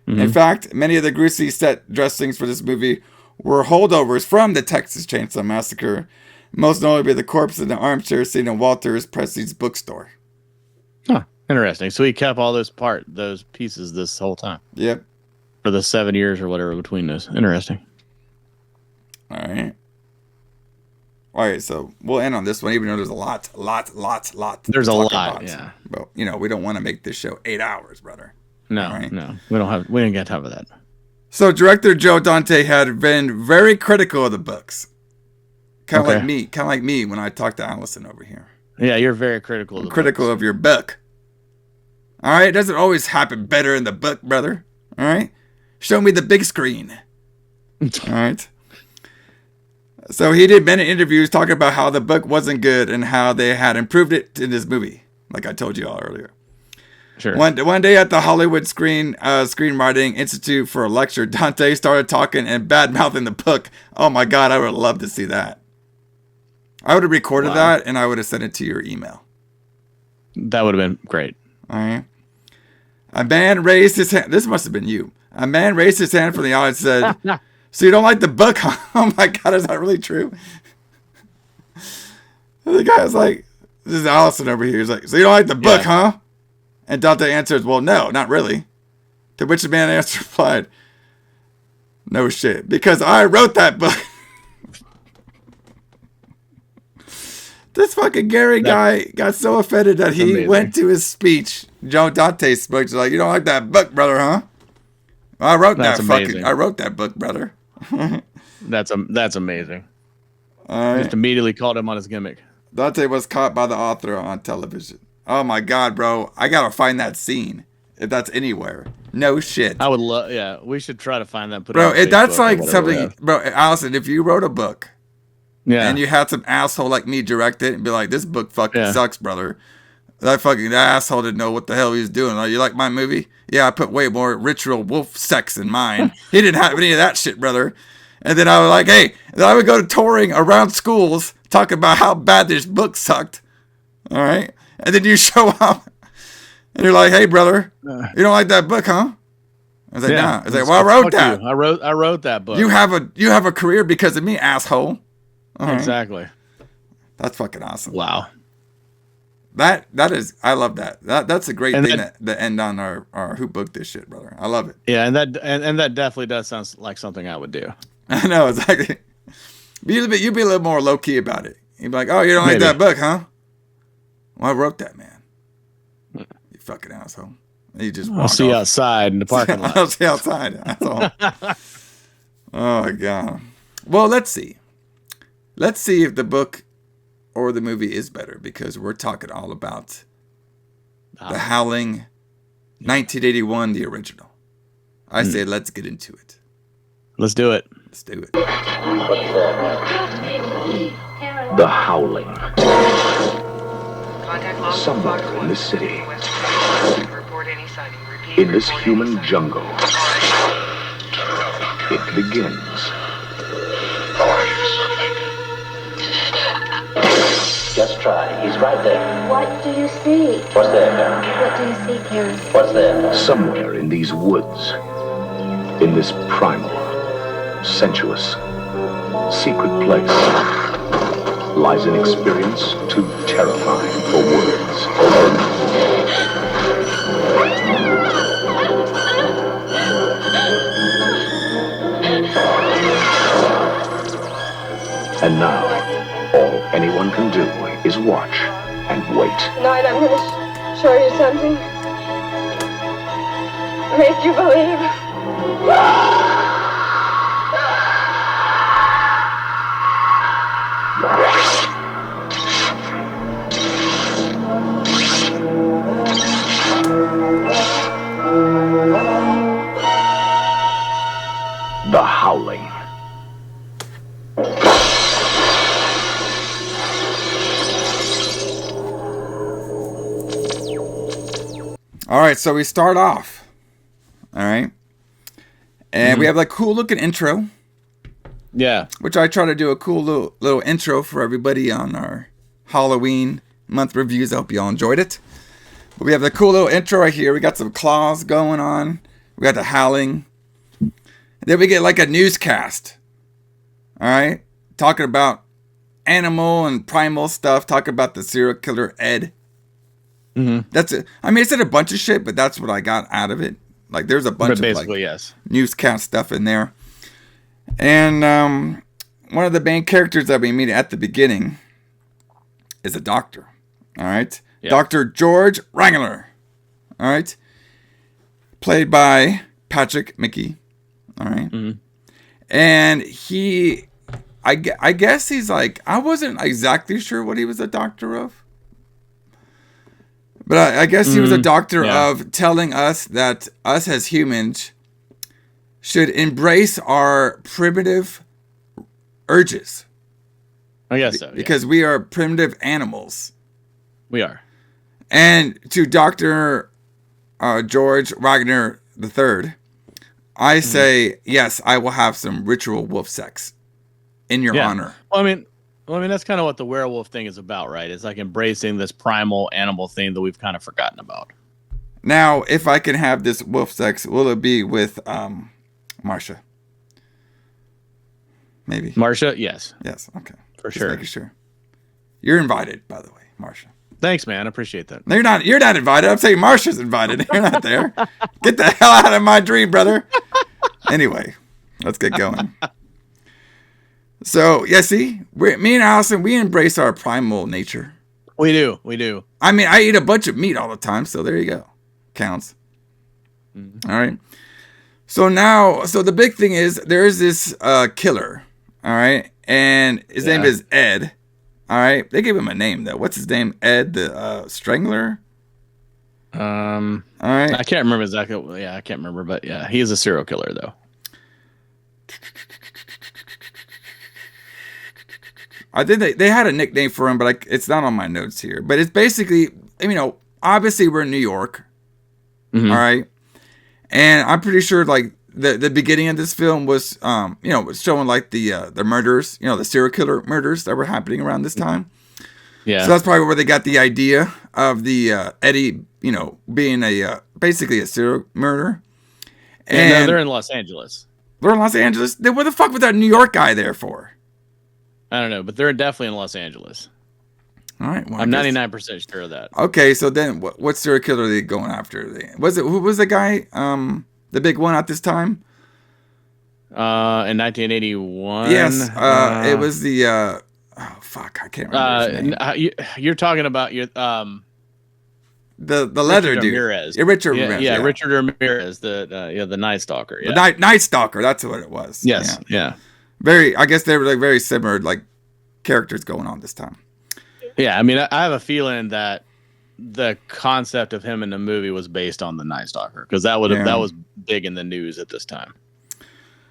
Mm-hmm. In fact, many of the greasy set dressings for this movie were holdovers from the Texas Chainsaw Massacre, most notably the corpse in the armchair seen in Walter Presley's bookstore. Huh. Interesting. So he kept all those pieces this whole time. Yep. For the 7 years or whatever between those. Interesting. All right. All right, so we'll end on this one, even though there's a lot. There's a lot, yeah. But, we don't want to make this show 8 hours, brother. No, right? No. We didn't get time for that. So director Joe Dante had been very critical of the books. Kind of like me when I talk to Alison over here. Yeah, you're very critical of the critical books. Of your book. All right, it doesn't always happen better in the book, brother. All right? Show me the big screen. All right? So he did many interviews talking about how the book wasn't good and how they had improved it in this movie, like I told you all earlier. Sure. One day at the Hollywood Screenwriting Institute for a lecture, Dante started talking and bad-mouthing the book. Oh my God, I would love to see that. I would have recorded that and I would have sent it to your email. That would have been great. All right. A man raised his hand. This must have been you. A man raised his hand from the audience and said, "So you don't like the book, huh?" Oh my God, is that really true? The guy was like, this is Alison over here. He's like, "So you don't like the book, huh?" And Dante answers, "Well, no, not really." To which the man replied, "No shit, because I wrote that book." This fucking Gary guy got so offended that he went to his speech, Joe Dante's speech. He's like, "You don't like that book, brother, huh?" I wrote that book, brother. That's amazing. Right. Just immediately called him on his gimmick. Dante was caught by the author on television. Oh my God, bro! I gotta find that scene if that's anywhere. No shit. I would love. Yeah, we should try to find that. Bro, that's like something, bro. Allison, if you wrote a book, and you had some asshole like me direct it and be like, "This book fucking sucks, brother." That asshole didn't know what the hell he was doing. Like, you like my movie? Yeah, I put way more ritual wolf sex in mine. He didn't have any of that shit, brother. And then I was like, hey, then I would go to touring around schools, talk about how bad this book sucked. All right. And then you show up and you're like, "Hey, brother, you don't like that book, huh?" I was like, "Nah." I was like, "Well, I wrote that. I wrote that book. You have a career because of me, asshole." All exactly. Right. That's fucking awesome. Wow. That is, I love that. That's a great thing that end on our who booked this shit, brother. I love it. Yeah, and that definitely does sound like something I would do. I know, exactly. You'd be a little more low key about it. You'd be like, "Oh, you don't like that book, huh?" Well, I wrote that, man. You fucking asshole. You just I'll see you outside in the parking lot. I'll see you outside. That's all. Oh my God. Well, let's see. Let's see if the book or the movie is better, because we're talking all about the Howling 1981, the original. I say let's get into it. Let's do it. Let's do it. The Howling. Somewhere in this city, in this human jungle, it begins. Just try. He's right there. What do you see? What's there, Karen? What do you see, Karen? What's there? Somewhere in these woods, in this primal, sensuous, secret place, lies an experience too terrifying for words. And now, all anyone can do is watch and wait. Tonight I'm going to show you something. Make you believe. The Howling. All right, so we start off. All right. And we have like cool looking intro. Yeah. Which I try to do a cool little intro for everybody on our Halloween month reviews. I hope you all enjoyed it. But we have the cool little intro right here. We got some claws going on. We got the Howling. And then we get like a newscast. All right. Talking about animal and primal stuff. Talking about the serial killer Ed. Mm-hmm. That's it. I mean, it said a bunch of shit, but that's what I got out of it. Like, there's a bunch of like newscast stuff in there. And one of the main characters that we meet at the beginning is a doctor. All right. Yeah. Dr. George Wrangler. All right. Played by Patrick Mickey. All right. Mm-hmm. And I guess he's like, I wasn't exactly sure what he was a doctor of. But I guess he was a doctor of telling us that us as humans should embrace our primitive urges. I guess so. Yeah. Because we are primitive animals. We are. And to Dr. George Wagner III, I say yes. I will have some ritual wolf sex in your honor. Well, I mean, that's kind of what the werewolf thing is about, right? It's like embracing this primal animal thing that we've kind of forgotten about. Now, if I can have this wolf sex, will it be with Marsha? Maybe. Marsha, yes. Yes, okay. For Just sure. making sure. You're invited, by the way, Marsha. Thanks, man. I appreciate that. No, you're not invited. I'm saying Marsha's invited. You're not there. Get the hell out of my dream, brother. Anyway, let's get going. So, yeah, see, me and Alison, we embrace our primal nature. We do. I mean, I eat a bunch of meat all the time, so there you go. Counts. Mm-hmm. All right. So the big thing is there's this killer, all right? And his name is Ed, all right? They gave him a name, though. What's his name? Ed the Strangler? All right. I can't remember exactly. Yeah, I can't remember, but yeah, he is a serial killer, though. I think they had a nickname for him, but it's not on my notes here. But it's basically, obviously we're in New York, all right? And I'm pretty sure, like, the beginning of this film was, was showing, like, the murders, the serial killer murders that were happening around this time. Yeah. So that's probably where they got the idea of the Eddie, being basically a serial murderer. And no, they're in Los Angeles. They're in Los Angeles? Then what the fuck was that New York guy there for? I don't know, but they're definitely in Los Angeles. All right. Well, I'm 99% sure of that. Okay, so then what serial killer are they going after? Who was the guy? The big one at this time? In 1981. Yes. It was the oh fuck, I can't remember his name. You're talking about the leather Richard dude. Ramirez. Yeah, Richard Ramirez. Yeah, Richard Ramirez, the Night Stalker. Yeah. The Night Stalker, that's what it was. Yes. Yeah. I guess they were like very similar like characters going on this time. Yeah, I mean, I have a feeling that the concept of him in the movie was based on the Night Stalker because that was big in the news at this time,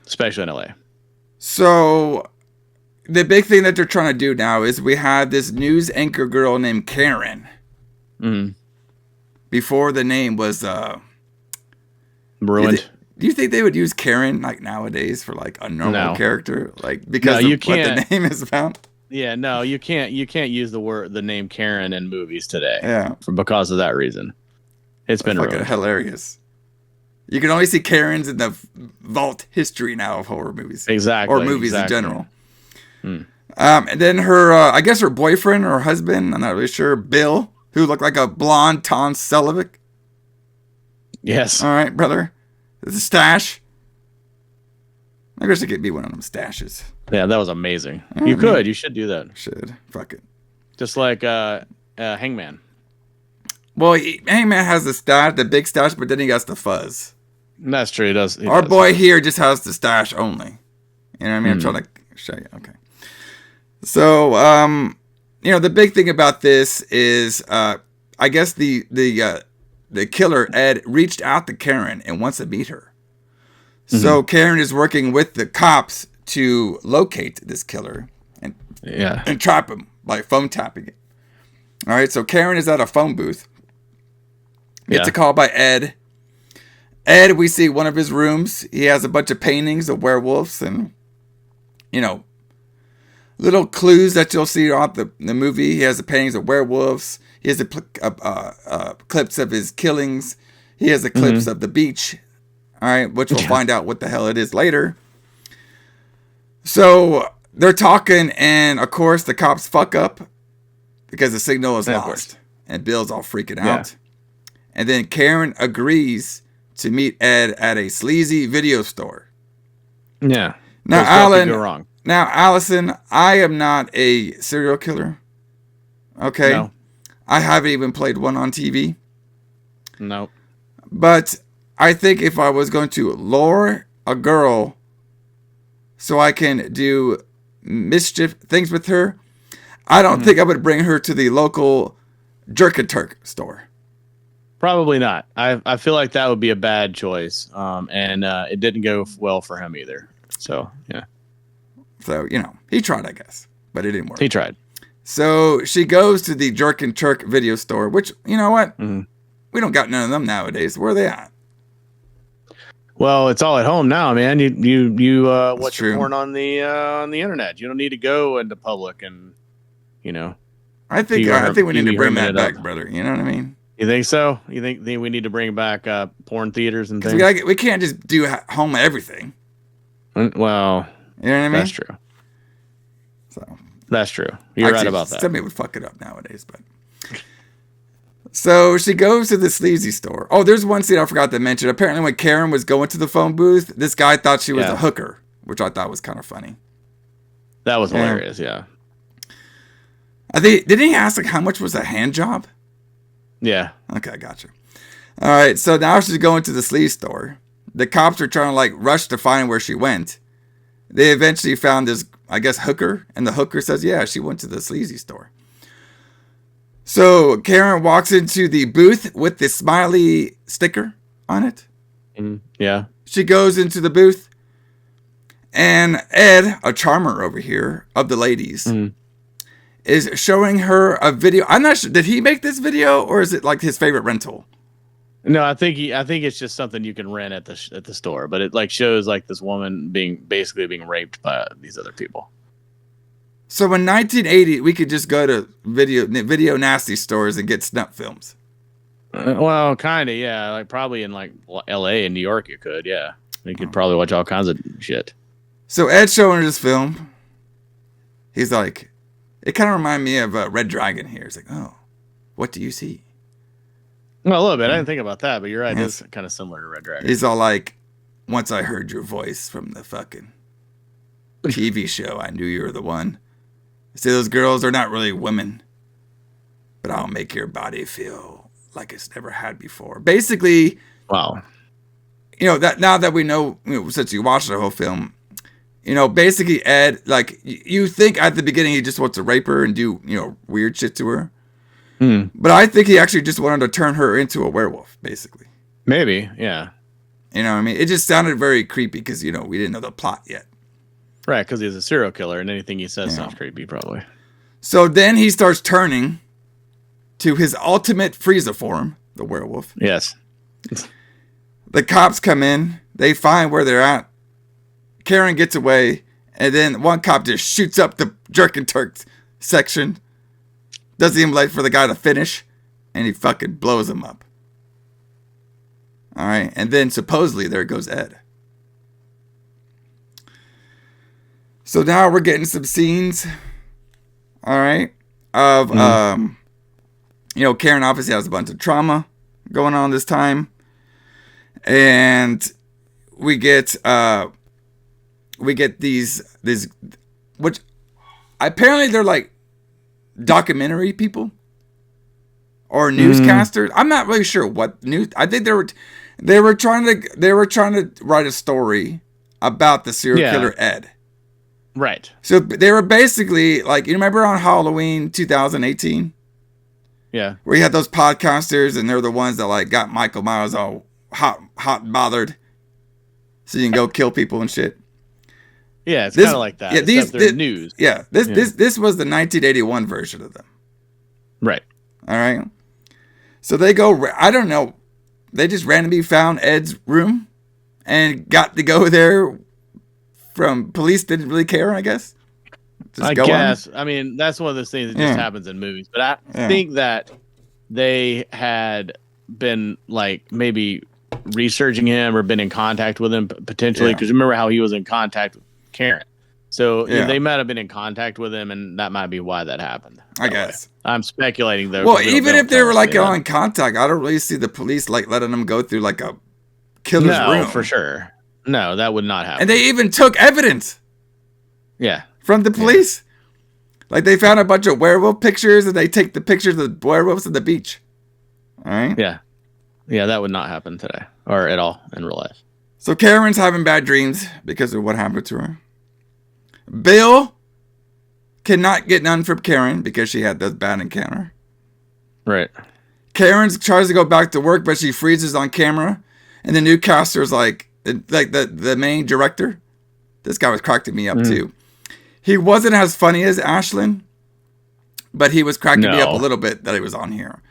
especially in LA. So the big thing that they're trying to do now is we have this news anchor girl named Karen. Mm-hmm. Before the name was ruined. Do you think they would use Karen like nowadays for like a normal character, like because of what the name is about? Yeah, no, you can't use the name Karen in movies today. Yeah, because of that reason. It's been fucking hilarious. You can only see Karens in the vault history now of horror movies, exactly, or movies in general. Hmm. And then her, I guess her boyfriend or husband, I'm not really sure, Bill, who looked like a blonde Tom Selleck. Yes. All right, brother. The stash. I guess I could be one of them stashes. Yeah, that was amazing. You should do that. Should. Fuck it. Just like Hangman. Well, Hangman has the big stash, but then he got the fuzz. That's true. He does. Our boy here just has the stash only. You know what I mean? I'm trying to show you. Okay. So, the big thing about this is, I guess the killer, Ed, reached out to Karen and wants to meet her. So Karen is working with the cops to locate this killer and trap him by phone tapping it. All right, so Karen is at a phone booth. Gets a call by Ed. Ed, we see one of his rooms. He has a bunch of paintings of werewolves and, little clues that you'll see throughout the movie. He has the paintings of werewolves. He has the clips of his killings. He has the clips of the beach. All right, which we'll find out what the hell it is later. So they're talking, and of course the cops fuck up because the signal is lost, and Bill's all freaking out. And then Karen agrees to meet Ed at a sleazy video store. Yeah. Now, Alison, I am not a serial killer. Okay. No. I haven't even played one on TV. No. But I think if I was going to lure a girl so I can do mischief things with her, I don't think I would bring her to the local Jerk and Turk store. Probably not. I feel like that would be a bad choice. And it didn't go well for him either. So, yeah. So, he tried, I guess, but it didn't work. He tried. So she goes to the Jerk and Turk video store, which, you know what? We We don't got none of them nowadays. Where are they at? Well, it's all at home now, man. You watch your true. porn on the internet. You don't need to go into public and, you know. I think we need to bring that back, brother. You know what I mean? You think so? You think we need to bring back porn theaters and things? We can't just do home everything. Well, you know what I mean? That's true. So that's true. You're right about that. Somebody would fuck it up nowadays, but. So she goes to the sleazy store. Oh, there's one scene I forgot to mention. Apparently, when Karen was going to the phone booth, this guy thought she was a hooker, which I thought was kind of funny. That was hilarious. Yeah. I think didn't he ask like how much was a hand job? Yeah. Okay, gotcha. All right, so now she's going to the sleaze store. The cops are trying to like rush to find where she went. They eventually found this, I guess, hooker, and the hooker says, "Yeah, she went to the sleazy store." So Karen walks into the booth with the smiley sticker on it. Yeah. She goes into the booth, and Ed, a charmer over here of the ladies, is showing her a video. I'm not sure. Did he make this video, or is it like his favorite rental? No, I think it's just something you can rent at the store, but it like shows like this woman being raped by these other people. So in 1980, we could just go to video nasty stores and get snuff films. Well, kind of, yeah. Like probably in like L.A. and New York, you could, yeah. You could probably watch all kinds of shit. So Ed's showing her this film. He's like, it kind of reminded me of Red Dragon here. He's like, oh, what do you see? Well, a little bit. I didn't think about that, but you're right. It's kind of similar to Red Dragon. He's all like, once I heard your voice from the fucking TV show, I knew you were the one. See, those girls are not really women, but I'll make your body feel like it's never had before. Basically, wow. You know, that now that we know, since you watched the whole film, basically Ed, like, you think at the beginning he just wants to rape her and do, weird shit to her. But I think he actually just wanted to turn her into a werewolf, basically. Maybe, yeah. You know what I mean? It just sounded very creepy because, we didn't know the plot yet. Right, because he's a serial killer, and anything he says sounds creepy, probably. So then he starts turning to his ultimate Frieza form, the werewolf. Yes. The cops come in. They find where they're at. Karen gets away, and then one cop just shoots up the Jerk and Turk section. Doesn't even wait for the guy to finish, and he fucking blows him up. All right, and then supposedly there goes Ed. So now we're getting some scenes, all right, of, Karen obviously has a bunch of trauma going on this time. And we get these, which apparently they're like documentary people or newscasters. I'm not really sure what news. I think they were trying to write a story about the serial killer Ed. Right. So they were basically like, you remember on Halloween 2018? Yeah. Where you had those podcasters and they're the ones that like got Michael Myers all hot and bothered. So you can go kill people and shit. Yeah, it's kind of like that. Yeah, they're news. Yeah, this was the 1981 version of them. Right. All right. So they go, I don't know, they just randomly found Ed's room and got to go there from police didn't really care, I guess. I guess. I mean, that's one of those things that just happens in movies. But I think that they had been like maybe researching him or been in contact with him potentially. Because remember how he was in contact with Karen. So they might have been in contact with him, and that might be why that happened. I guess. I'm speculating though. Well, even if they were like in contact, I don't really see the police like letting them go through like a killer's room. No, for sure. No, that would not happen. And they even took evidence. Yeah. From the police. Yeah. Like they found a bunch of werewolf pictures and they take the pictures of the werewolves at the beach. All right? Yeah. Yeah, that would not happen today or at all in real life. So Karen's having bad dreams because of what happened to her. Bill cannot get none from Karen because she had that bad encounter. Right. Karen tries to go back to work, but she freezes on camera. And the newscaster's like the main director. This guy was cracking me up too. He wasn't as funny as Ashlyn, but he was cracking me up a little bit that he was on here.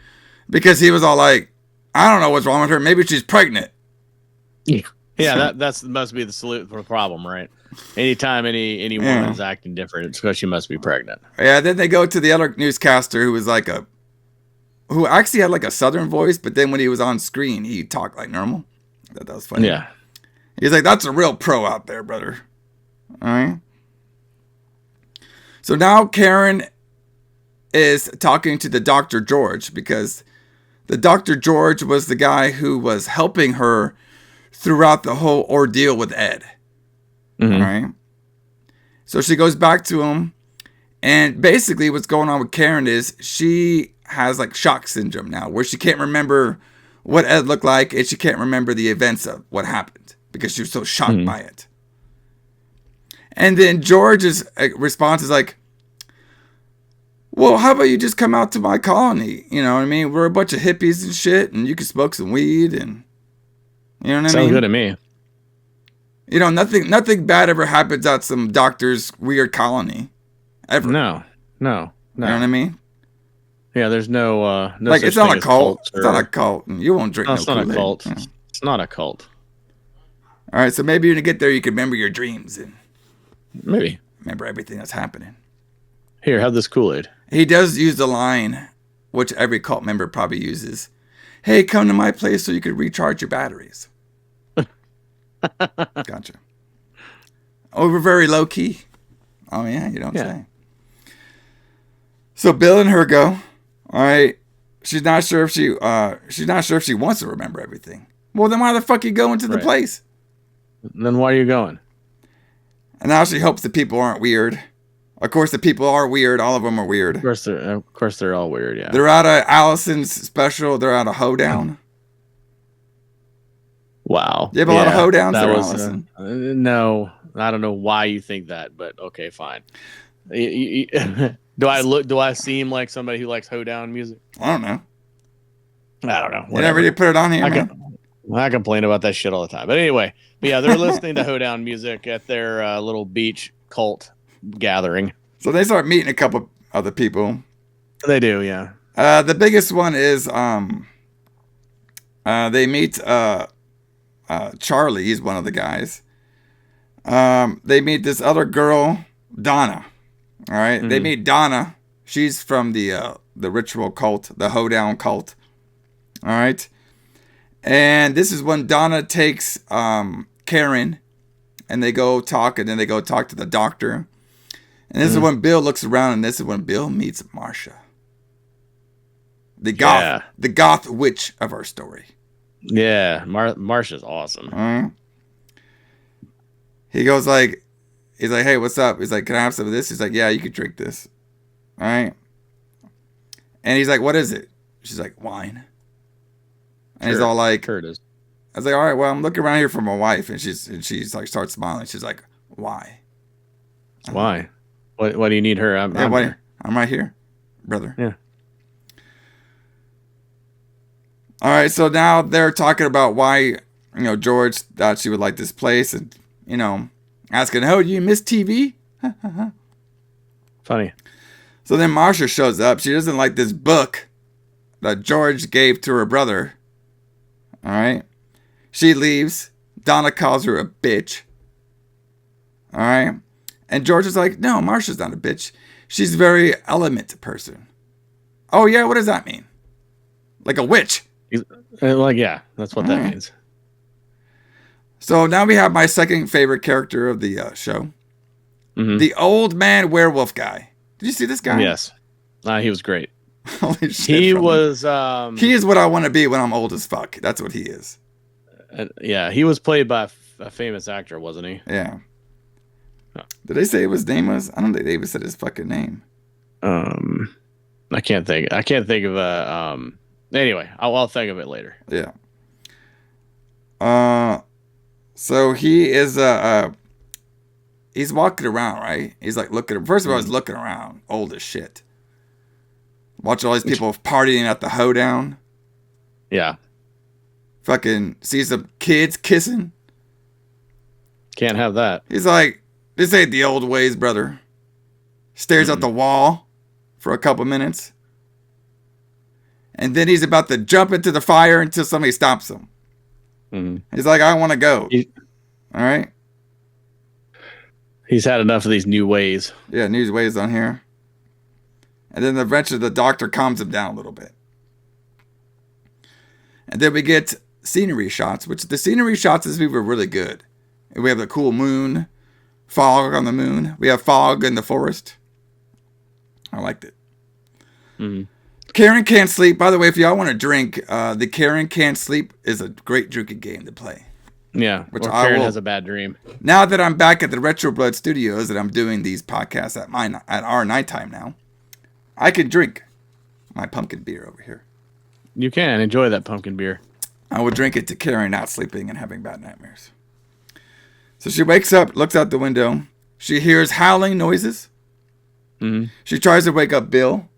Because he was all like, I don't know what's wrong with her. Maybe she's pregnant. Yeah, that must be the solution for the problem, right? Anytime any woman's acting different, it's because she must be pregnant. Yeah, then they go to the other newscaster who was who actually had like a southern voice, but then when he was on screen, he talked like normal. I thought that was funny. Yeah. He's like, that's a real pro out there, brother. All right. So now Karen is talking to the Dr. George because the Dr. George was the guy who was helping her throughout the whole ordeal with Ed. Mm-hmm. All right. So she goes back to him, and basically what's going on with Karen is she has like shock syndrome now, where she can't remember what Ed looked like, and she can't remember the events of what happened because she was so shocked by it. And then George's response is like, well, how about you just come out to my colony? You know what I mean? We're a bunch of hippies and shit, and you can smoke some weed, and you know what I mean? Sounds good to me. You know, nothing bad ever happens at some doctor's weird colony. Ever. No. You know what I mean? Yeah, there's no like, such it's not thing a as cult. cults It's not a cult. You won't drink no it's not a Kool-Aid. cult. Yeah. It's not a cult. All right, so maybe when you get there, you can remember your dreams and Maybe. remember everything that's happening. Here, have this Kool-Aid. He does use the line, which every cult member probably uses. Hey, come to my place so you can recharge your batteries. Gotcha. Oh, we're very low key. Oh yeah, you don't say. So Bill and her go. All right. She's not sure if she wants to remember everything. Well, then why the fuck you go into the place? Then why are you going? And now she hopes the people aren't weird. Of course, the people are weird. All of them are weird. Of course, they're all weird. Yeah. They're out of Alison's special. They're out of Hoedown. Wow. You have a lot of hoedowns there, was, Alison. No, I don't know why you think that, but okay, fine. Do I seem like somebody who likes hoedown music? I don't know. I don't know. You never did put it on here, man. I complain about that shit all the time. But anyway, yeah, they're listening to hoedown music at their little beach cult gathering. So they start meeting a couple other people. They do, yeah. The biggest one is they meet Charlie. He's one of the guys. They meet this other girl, Donna. All right, They meet Donna. She's from the ritual cult, the hoedown cult. All right, and this is when Donna takes Karen, and they go talk, and then they go talk to the doctor. And this is when Bill looks around, and this is when Bill meets Marsha, the goth witch of our story. Yeah, Marsha's awesome. All right. He's like, hey, what's up? He's like, can I have some of this? He's like, yeah, you can drink this. All right. And he's like, what is it? She's like, wine. And he's all like, Curtis. I was like, all right, well, I'm looking around here for my wife. And she's like, starts smiling. She's like, why? Why? What do you need her? I'm here. I'm right here, brother. Yeah. All right, so now they're talking about why, George thought she would like this place, and, asking, oh, do you miss TV? Funny. So then Marsha shows up. She doesn't like this book that George gave to her brother. All right. She leaves. Donna calls her a bitch. All right. And George is like, no, Marsha's not a bitch. She's a very element person. Oh, yeah, what does that mean? Like a witch. Like, yeah, that's what that means. So now we have my second favorite character of the show. Mm-hmm. The old man werewolf guy. Did you see this guy? Yes. He was great. Holy shit. He was... he is what I want to be when I'm old as fuck. That's what he is. Yeah, he was played by a famous actor, wasn't he? Yeah. Did they say what his name was? I don't think they even said his fucking name. I can't think of a... Anyway, I'll think of it later. Yeah. So he is he's walking around, right? He's like looking. First of all, he's looking around, old as shit. Watching all these people partying at the hoedown. Yeah. Fucking see some kids kissing. Can't have that. He's like, this ain't the old ways, brother. Stares at the wall for a couple minutes. And then he's about to jump into the fire until somebody stops him. Mm-hmm. He's like, I want to go. All right. He's had enough of these new ways. Yeah, news waves on here. And then eventually the doctor calms him down a little bit. And then we get scenery shots, which the scenery shots in this movie were really good. And we have the cool moon, fog on the moon. We have fog in the forest. I liked it. Mm-hmm. Karen Can't Sleep. By the way, if y'all want to drink, the Karen Can't Sleep is a great drinking game to play. Yeah, which or Karen has a bad dream. Now that I'm back at the Retro Blood Studios and I'm doing these podcasts at our nighttime now, I can drink my pumpkin beer over here. You can enjoy that pumpkin beer. I will drink it to Karen not sleeping and having bad nightmares. So she wakes up, looks out the window. She hears howling noises. Mm-hmm. She tries to wake up Bill.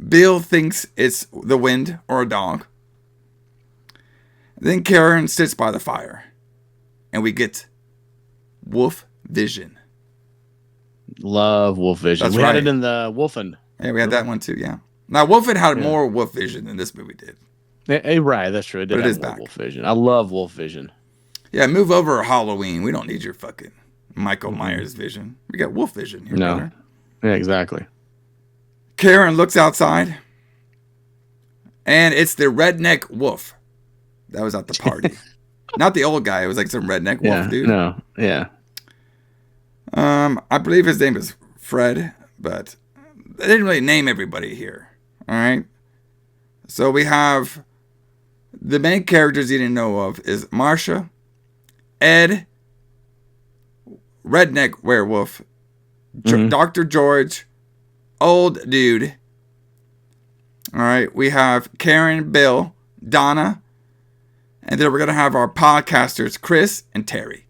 Bill thinks it's the wind or a dog. Then Karen sits by the fire. And we get wolf vision. Love wolf vision. That's we right. had it in the Wolfen. Yeah, we had that one too, yeah. Now, Wolfen had more wolf vision than this movie did. Right, that's true. It did but it have is more back. wolf vision. I love wolf vision. Yeah, move over Halloween. We don't need your fucking Michael Myers vision. We got wolf vision here, No. brother. Yeah, exactly. Karen looks outside. And it's the redneck wolf that was at the party. Not the old guy. It was like some redneck wolf dude. No, yeah. I believe his name is Fred, but they didn't really name everybody here. All right. So we have the main characters you didn't know of is Marsha, Ed, redneck werewolf, Dr. George, old dude. All right. We have Karen, Bill, Donna. And then we're going to have our podcasters, Chris and Terry.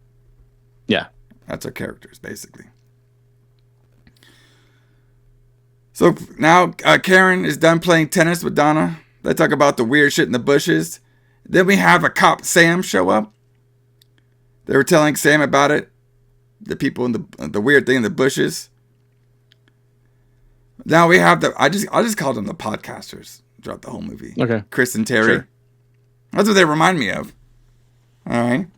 Yeah. That's our characters, basically. So now Karen is done playing tennis with Donna. They talk about the weird shit in the bushes. Then we have a cop, Sam, show up. They were telling Sam about it. The people in the weird thing in the bushes. Now we have I just called them the podcasters throughout the whole movie. Okay. Chris and Terry. Sure. That's what they remind me of. All right.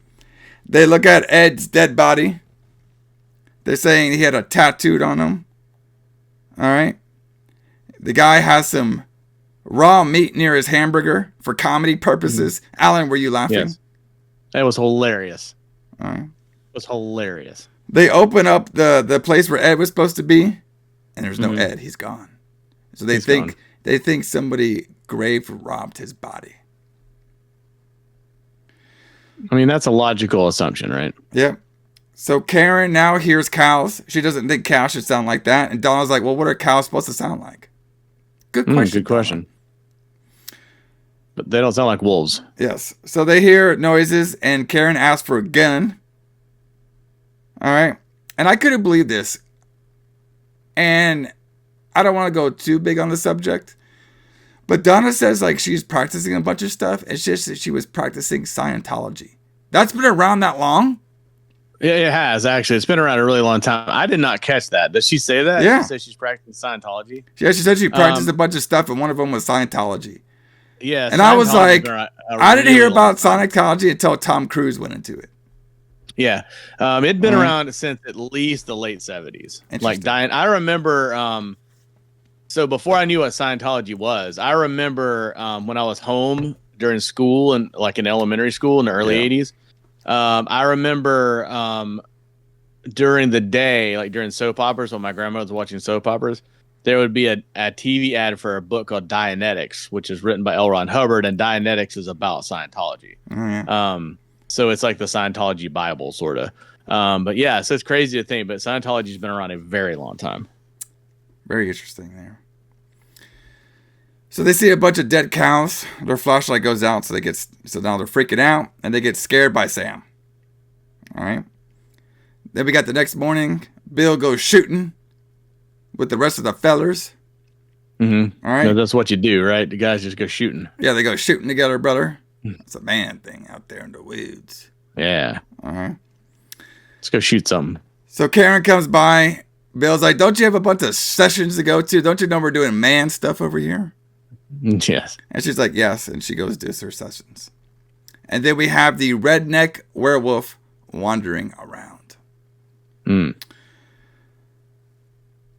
They look at Ed's dead body. They're saying he had a tattooed on him. All right. The guy has some raw meat near his hamburger for comedy purposes. Alan, were you laughing? Yes. That was hilarious. All right. It was hilarious. They open up the place where Ed was supposed to be, and there's no Ed. He's gone. So they think somebody grave robbed his body. I mean, that's a logical assumption, right? Yep. So Karen now hears cows. She doesn't think cows should sound like that. And Donna's like, well, what are cows supposed to sound like? Good question. Good question. But they don't sound like wolves. Yes. So they hear noises, and Karen asks for a gun. All right. And I couldn't believe this. And I don't want to go too big on the subject. But Donna says like she's practicing a bunch of stuff. It's just that she was practicing Scientology. That's been around that long? Yeah, it has, actually. It's been around a really long time. I did not catch that. Does she say that? Yeah. She says she's practicing Scientology? Yeah, she said she practiced a bunch of stuff, and one of them was Scientology. Yeah. And I was like, I didn't hear about Scientology until Tom Cruise went into it. Yeah. It'd been around since at least the late 70s. Like dying. I remember, so before I knew what Scientology was, I remember when I was home during school and like in elementary school in the early 80s. I remember during the day, like during soap operas, when my grandmother was watching soap operas, there would be a TV ad for a book called Dianetics, which is written by L. Ron Hubbard, and Dianetics is about Scientology. So it's like the Scientology Bible, sort of. But yeah, so it's crazy to think, but Scientology's been around a very long time. Very interesting there. So they see a bunch of dead cows. Their flashlight goes out, so now they're freaking out, and they get scared by Sam. All right. Then we got the next morning. Bill goes shooting with the rest of the fellers. Mm-hmm. All right. No, that's what you do, right? The guys just go shooting. Yeah, they go shooting together, brother. It's a man thing out there in the woods. Yeah. All right. Let's go shoot something. So Karen comes by. Bill's like, don't you have a bunch of sessions to go to? Don't you know we're doing man stuff over here? Yes. And she's like, yes. And she goes to her sessions. And then we have the redneck werewolf wandering around. Mm.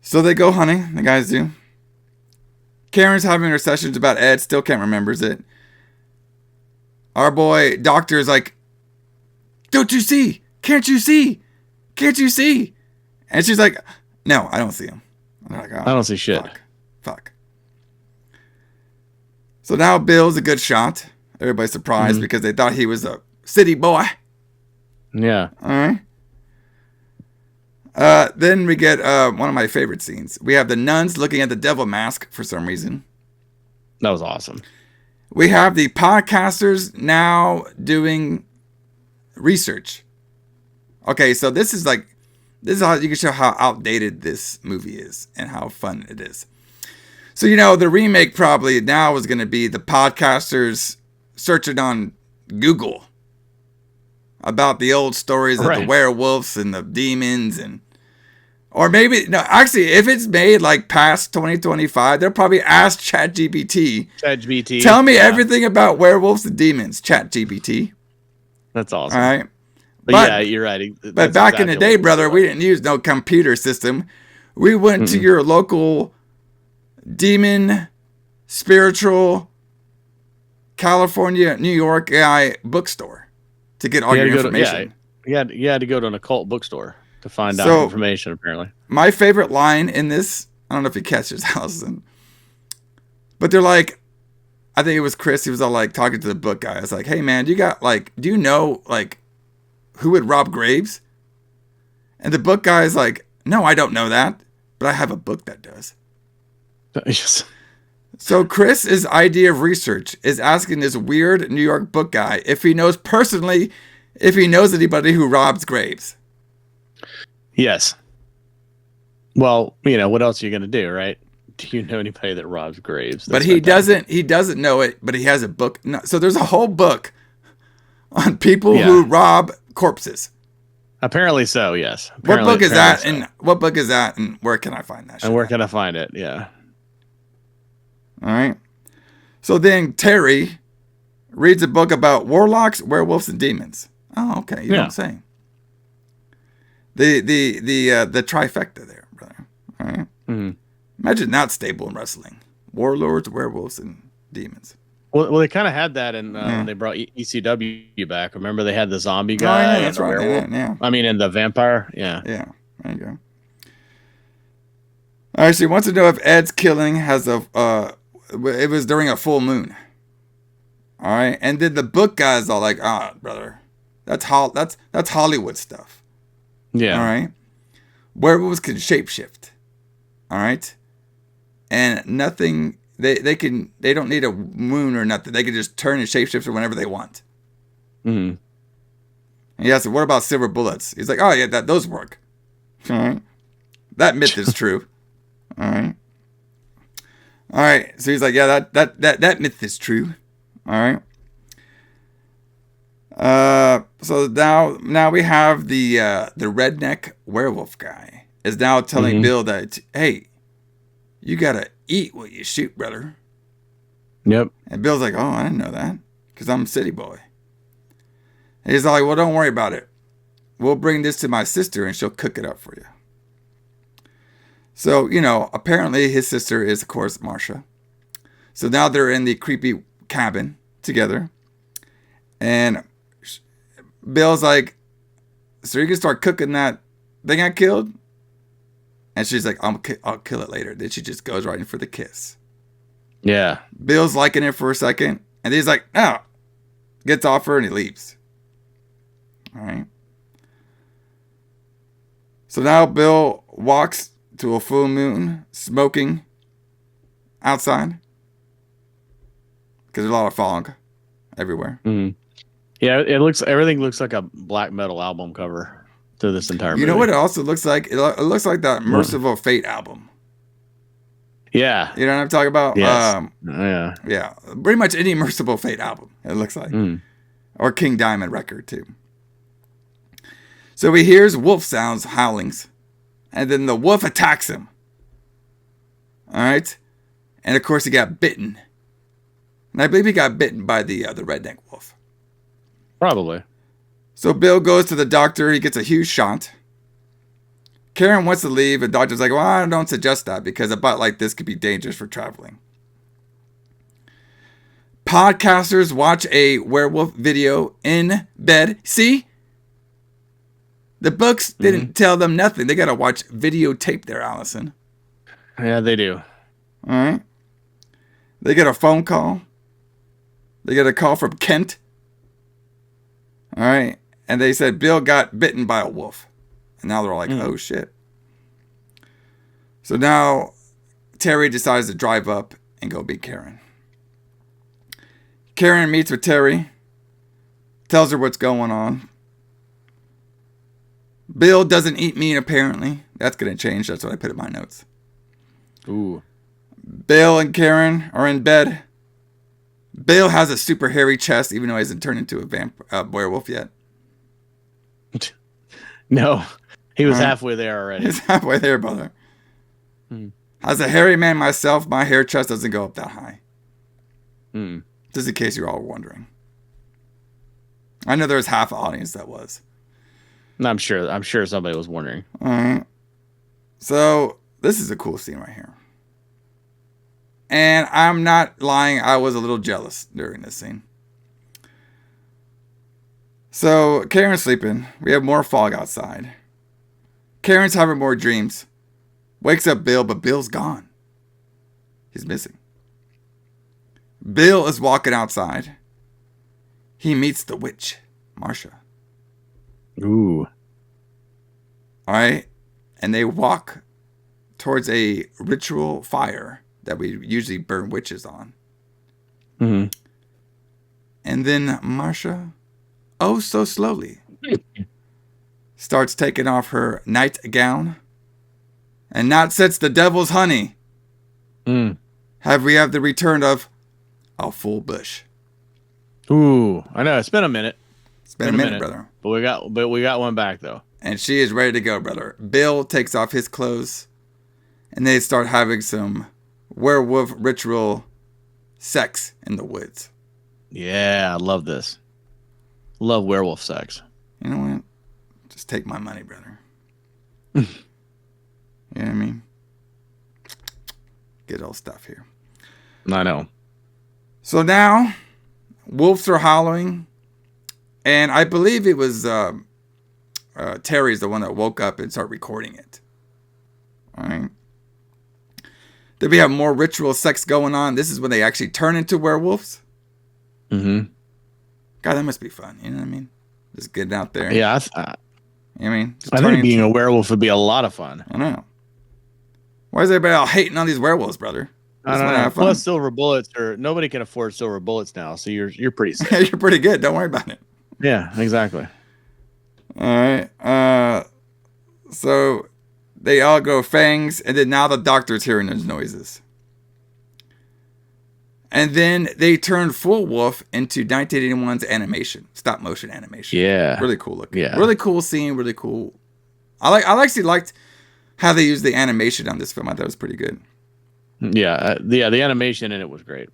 So they go hunting. The guys do. Karen's having her sessions about Ed. Still can't remembers it. Our boy doctor is like, don't you see? Can't you see? Can't you see? And she's like, no, I don't see him. I'm like, oh, I don't see shit. Fuck. So now Bill's a good shot. Everybody's surprised because they thought he was a city boy. Yeah. All right. Then we get one of my favorite scenes. We have the nuns looking at the devil mask for some reason. That was awesome. We have the podcasters now doing research. Okay, so this is how you can show how outdated this movie is and how fun it is. So, the remake probably now is going to be the podcasters searching on Google about the old stories of the werewolves and the demons or maybe, no, actually, if it's made like past 2025, they'll probably ask ChatGPT. Tell me everything about werewolves and demons, ChatGPT. That's awesome. All right. But yeah, you're right. But back in the day, brother, we didn't use no computer system. We went to your local demon, spiritual, California, New York guy bookstore to get all your information. You had to go to an occult bookstore to find out information, apparently. My favorite line in this, I don't know if you catch this, Alison, but they're like, I think it was Chris, he was all like talking to the book guy. I was like, hey man, do you know who would rob graves? And the book guy is like, no, I don't know that, but I have a book that does. Yes. So Chris's idea of research is asking this weird New York book guy if he knows anybody who robs graves. Yes. Well, what else are you going to do, right? Do you know anybody that robs graves? But he doesn't know it, but he has a book. No, so there's a whole book on people who rob corpses. Apparently so, yes. What book is that? And what book is that? And where can I find that? And where can I find it? Yeah. All right. So then Terry reads a book about warlocks, werewolves, and demons. Oh, okay. You know what I'm saying. The trifecta there, brother. All right. Mm-hmm. Imagine that stable in wrestling: warlords, werewolves, and demons. Well, they kind of had that when they brought ECW back. Remember, they had the zombie guy. Oh, yeah, that's right. Werewolf. Yeah. I mean, and the vampire. Yeah. Yeah. There you go. All right. She wants to know if Ed's killing has it was during a full moon. All right, and then the book guy's all like, brother, that's Hollywood stuff. Yeah. All right. Werewolves can shapeshift. All right. And nothing, they don't need a moon or nothing. They can just turn and shapeshift whenever they want. Mm-hmm. And he asked, what about silver bullets? He's like, oh yeah, those work. All right. That myth is true. All right. All right. So he's like, yeah, that myth is true. All right. So now we have the redneck werewolf guy is now telling Bill that, hey, you gotta eat what you shoot, brother. Yep. And Bill's like, oh, I didn't know that because I'm a city boy. And he's like, well, don't worry about it. We'll bring this to my sister and she'll cook it up for you. So, apparently his sister is, of course, Marcia. So now they're in the creepy cabin together. And Bill's like, so you can start cooking that thing I killed? And she's like, I'll kill it later. Then she just goes right in for the kiss. Yeah. Bill's liking it for a second. And he's like, oh. Gets off her and he leaves. All right. So now Bill walks to a full moon, smoking outside. Because there's a lot of fog everywhere. Mm-hmm. Yeah, everything looks like a black metal album cover to this entire movie. You know what it also looks like? It looks like that Merciful Fate album. Yeah. You know what I'm talking about? Yes. Yeah. Yeah. Pretty much any Merciful Fate album, it looks like. Or King Diamond record, too. So he hears wolf sounds, howlings. And then the wolf attacks him. All right? And of course, he got bitten And I believe he got bitten by the redneck wolf. Probably. So Bill goes to the doctor. He gets a huge shot. Karen wants to leave. The doctor's like, well, I don't suggest that because a bite like this could be dangerous for traveling. Podcasters watch a werewolf video in bed. See? The books didn't tell them nothing. They got to watch videotape there, Alison. Yeah, they do. All right. They get a phone call. They get a call from Kent. All right. And they said Bill got bitten by a wolf. And now they're all like, oh, shit. So now Terry decides to drive up and go meet Karen. Karen meets with Terry. Tells her what's going on. Bill doesn't eat meat, apparently. That's going to change. That's what I put in my notes. Ooh. Bill and Karen are in bed. Bill has a super hairy chest, even though he hasn't turned into a werewolf yet. No, he was halfway there already. He's halfway there, brother. As a hairy man myself, my hair chest doesn't go up that high. Just in case you're all wondering. I know there's half the audience that was. I'm sure somebody was wondering. All right. So this is a cool scene right here. And I'm not lying. I was a little jealous during this scene. So Karen's sleeping. We have more fog outside. Karen's having more dreams. Wakes up Bill, but Bill's gone. He's missing. Bill is walking outside. He meets the witch, Marcia. Ooh. All right. And they walk towards a ritual fire that we usually burn witches on. Mm-hmm. And then Marcia, oh so slowly, starts taking off her nightgown. And not since the devil's honey have we the return of a full bush. Ooh, I know. It's been a minute. It's been a minute, brother. But we got one back though. And she is ready to go, brother. Bill takes off his clothes, and they start having some werewolf ritual sex in the woods. Yeah, I love this. Love werewolf sex. You know what? Just take my money, brother. You know what I mean? Good old stuff here. I know. So now, wolves are howling, and I believe it was Terry's the one that woke up and started recording it. All right. Then we have more ritual sex going on. This is when they actually turn into werewolves. Mm-hmm. God, that must be fun. You know what I mean? Just getting out there. Yeah, You know what I mean? I think being a werewolf would be a lot of fun. I know. Why is everybody all hating on these werewolves, brother? I don't know. Plus, silver bullets nobody can afford silver bullets now, so you're pretty safe. You're pretty good. Don't worry about it. Yeah, exactly. All right. So they all go fangs, and then now the doctor's hearing those noises. And then they turn full wolf into 1981's animation, stop motion animation. Yeah, really cool looking. Yeah, really cool scene. Really cool. I actually liked how they used the animation on this film. I thought it was pretty good. Yeah, the animation in it was great.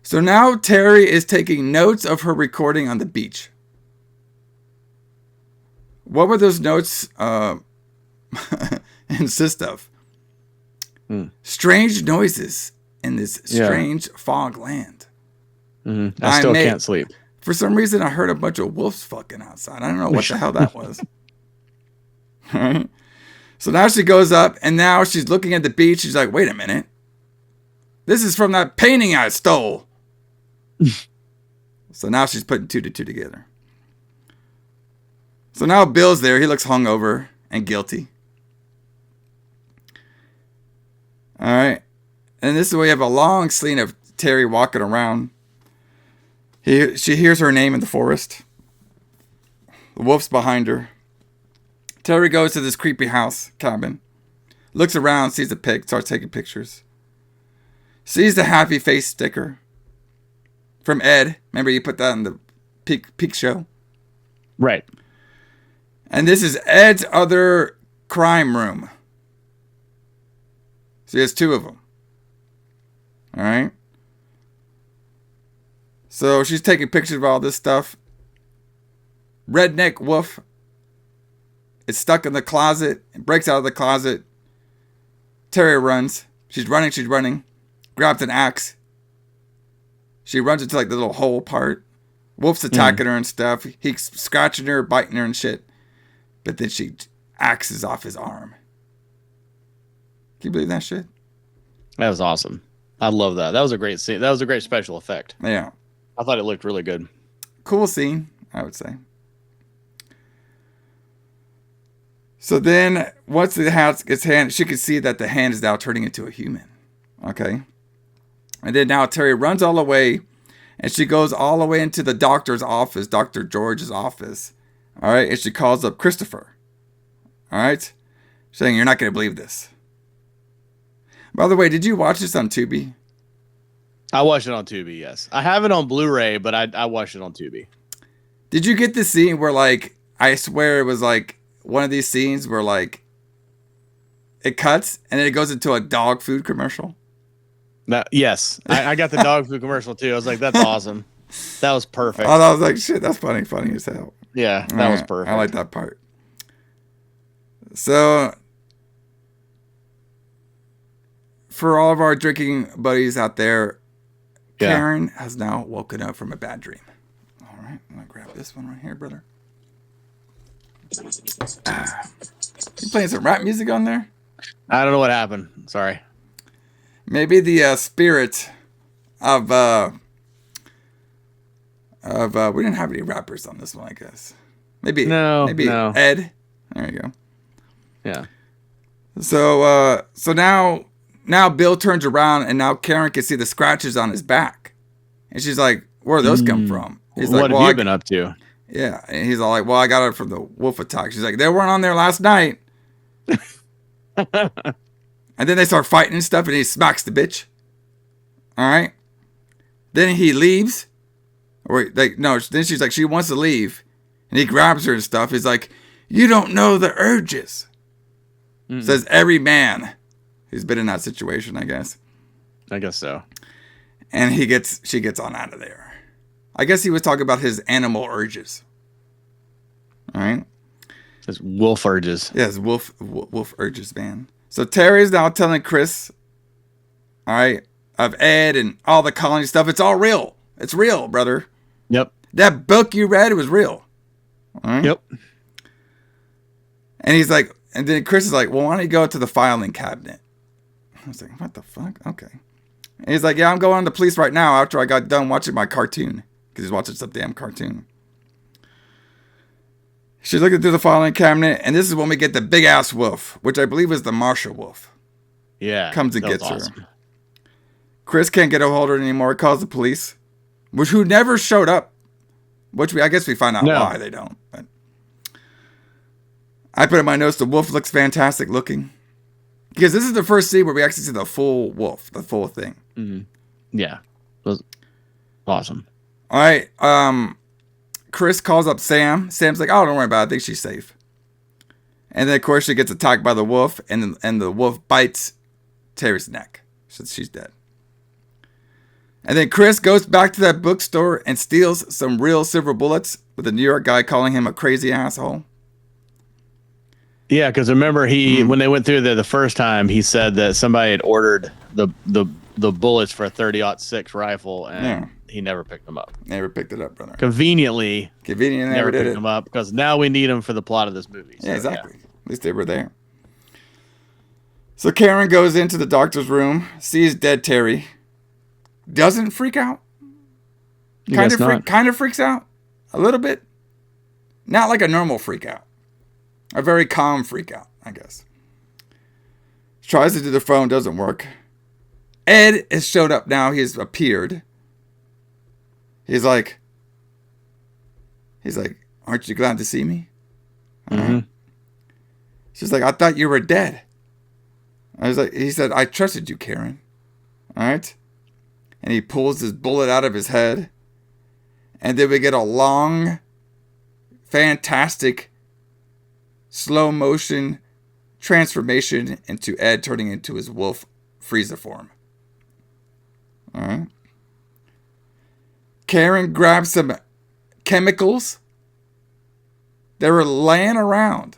So now Terry is taking notes of her recording on the beach. What were those notes insist of? Strange noises in this strange fog land. Mm-hmm. I still can't sleep. For some reason, I heard a bunch of wolves fucking outside. I don't know what the hell that was. All right. So now she goes up, and now she's looking at the beach. She's like, wait a minute. This is from that painting I stole. So now she's putting two to two together. So now Bill's there. He looks hungover and guilty. All right. And this is where you have a long scene of Terry walking around. She hears her name in the forest. The wolf's behind her. Terry goes to this creepy house cabin. Looks around, sees a pig, starts taking pictures. Sees the happy face sticker from Ed. Remember you put that in the peak show? Right. And this is Ed's other crime room. So he has two of them. All right. So she's taking pictures of all this stuff. Redneck Wolf is stuck in the closet and breaks out of the closet. Terry runs. She's running. Grabs an axe. She runs into like the little hole part. Wolf's attacking her and stuff. He's scratching her, biting her and shit. But then she axes off his arm. Can you believe that shit? That was awesome. I love that. That was a great scene. That was a great special effect. Yeah. I thought it looked really good. Cool scene, I would say. So then, once the hat gets hand, she can see that the hand is now turning into a human. Okay. And then now Terry runs all the way, and she goes all the way into the doctor's office, Dr. George's office. All right. And she calls up Christopher. All right. Saying, you're not going to believe this. By the way, did you watch this on Tubi? I watched it on Tubi, yes. I have it on Blu-ray, but I watched it on Tubi. Did you get the scene where, like, I swear it was like one of these scenes where, like, it cuts and then it goes into a dog food commercial? Yes. I got the dog food commercial too. I was like, that's awesome. That was perfect. Oh, I was like, shit, that's funny as hell. Yeah, that was perfect. I like that part. So, for all of our drinking buddies out there, Karen has now woken up from a bad dream. All right, I'm going to grab this one right here, brother. You playing some rap music on there? I don't know what happened. Sorry. Maybe the spirit of we didn't have any rappers on this one, I guess. Maybe Ed. There you go. Yeah. So now Bill turns around and now Karen can see the scratches on his back. And she's like, where do those come from? He's like, what have you been up to? Yeah. And he's all like, well, I got it from the wolf attack. She's like, they weren't on there last night. And then they start fighting and stuff and he smacks the bitch. All right. Then he leaves. Then she's like, she wants to leave. And he grabs her and stuff. He's like, you don't know the urges. Says every man who's been in that situation, I guess. I guess so. And she gets on out of there. I guess he was talking about his animal urges. All right. His wolf urges. Yes, wolf urges, man. So Terry's now telling Chris, all right, of Ed and all the colony stuff. It's all real. It's real, brother. Yep. That book you read was real. All right? Yep. And he's like, and then Chris is like, well, why don't you go to the filing cabinet? I was like, what the fuck? Okay. And he's like, yeah, I'm going to the police right now after I got done watching my cartoon. Because he's watching some damn cartoon. She's looking through the filing cabinet, and this is when we get the big ass wolf, which I believe is the Marshall wolf. Yeah. Comes and gets her. Chris can't get a hold of her anymore. Calls the police, who never showed up. Which I guess we find out why they don't. But I put in my notes, the wolf looks fantastic looking. Because this is the first scene where we actually see the full wolf, the full thing. Mm-hmm. Yeah. It was awesome. All right. Chris calls up Sam. Sam's like, oh, don't worry about it. I think she's safe. And then, of course, she gets attacked by the wolf. And the wolf bites Terry's neck. So she's dead. And then Chris goes back to that bookstore and steals some real silver bullets with a New York guy calling him a crazy asshole. Yeah, because remember when they went through there the first time, he said that somebody had ordered the bullets for a 30-06 rifle, and he never picked them up. Never picked it up, brother. Conveniently never did picked them up because now we need them for the plot of this movie. So, yeah, exactly. Yeah. At least they were there. So Karen goes into the doctor's room, sees dead Terry, doesn't freak out. Kind of freaks out a little bit. Not like a normal freak out. A very calm freak out, I guess. Tries to do the phone, doesn't work. Ed has showed up now. He's appeared. He's like, aren't you glad to see me? Mm-hmm. She's like, I thought you were dead. He said, I trusted you, Karen. All right. And he pulls his bullet out of his head. And then we get a long, fantastic, slow motion transformation into Ed turning into his wolf Frieza form. All right. Karen grabs some chemicals that were laying around.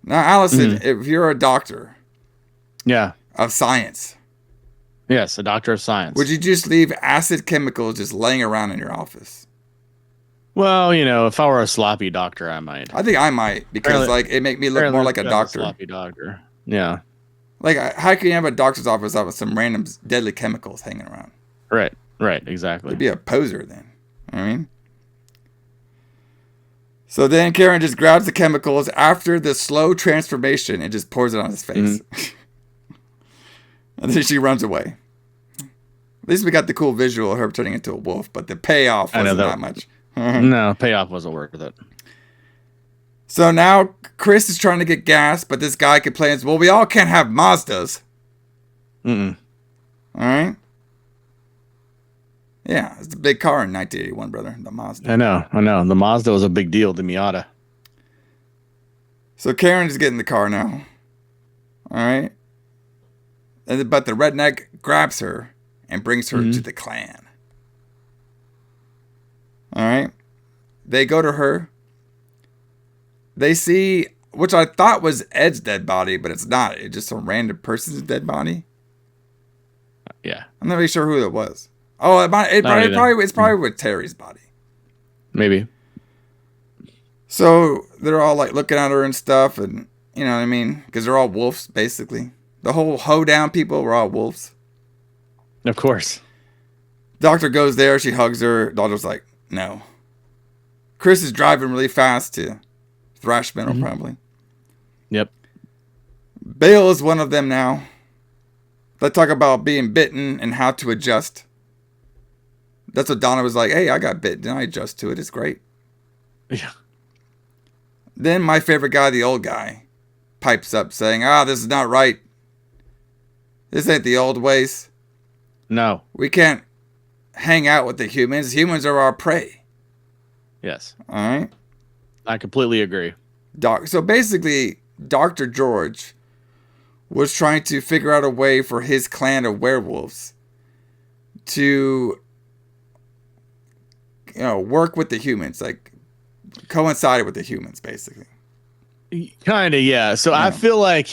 Now, Alison, if you're a doctor of science. Yes, a doctor of science. Would you just leave acid chemicals just laying around in your office? Well, if I were a sloppy doctor, I might. I think I might, because it make me look more like a doctor. Sloppy doctor. Yeah. Like, how can you have a doctor's office with some random deadly chemicals hanging around? Right, exactly. You'd be a poser then. You know what I mean? So then Karen just grabs the chemicals after the slow transformation and just pours it on his face. And then she runs away. At least we got the cool visual of her turning into a wolf, but the payoff wasn't that much. No, payoff wasn't worth it. So now Chris is trying to get gas, but this guy complains, well, we all can't have Mazdas. All right? Yeah, it's a big car in 1981, brother. The Mazda. I know. The Mazda was a big deal, the Miata. So Karen is getting the car now. All right? But the redneck grabs her and brings her to the Klan. All right? They go to her. They see, which I thought was Ed's dead body, but it's not. It's just some random person's dead body. Yeah. I'm not really sure who it was. Oh, it's probably with Terry's body. Maybe. So they're all like looking at her and stuff, and you know what I mean? Because they're all wolves, basically. The whole hoedown people were all wolves. Of course. Doctor goes there, she hugs her. Doctor's like, no. Chris is driving really fast to Thrash Metal, probably. Yep. Bale is one of them now. They talk about being bitten and how to adjust. That's what Donna was like, hey, I got bitten. I adjust to it. It's great. Yeah. Then my favorite guy, the old guy, pipes up saying, this is not right. This ain't the old ways. No. We can't hang out with the humans. Humans are our prey. Yes. All right? I completely agree. So basically, Dr. George was trying to figure out a way for his clan of werewolves to, work with the humans, like coincided with the humans, basically. Kind of, yeah. So I feel like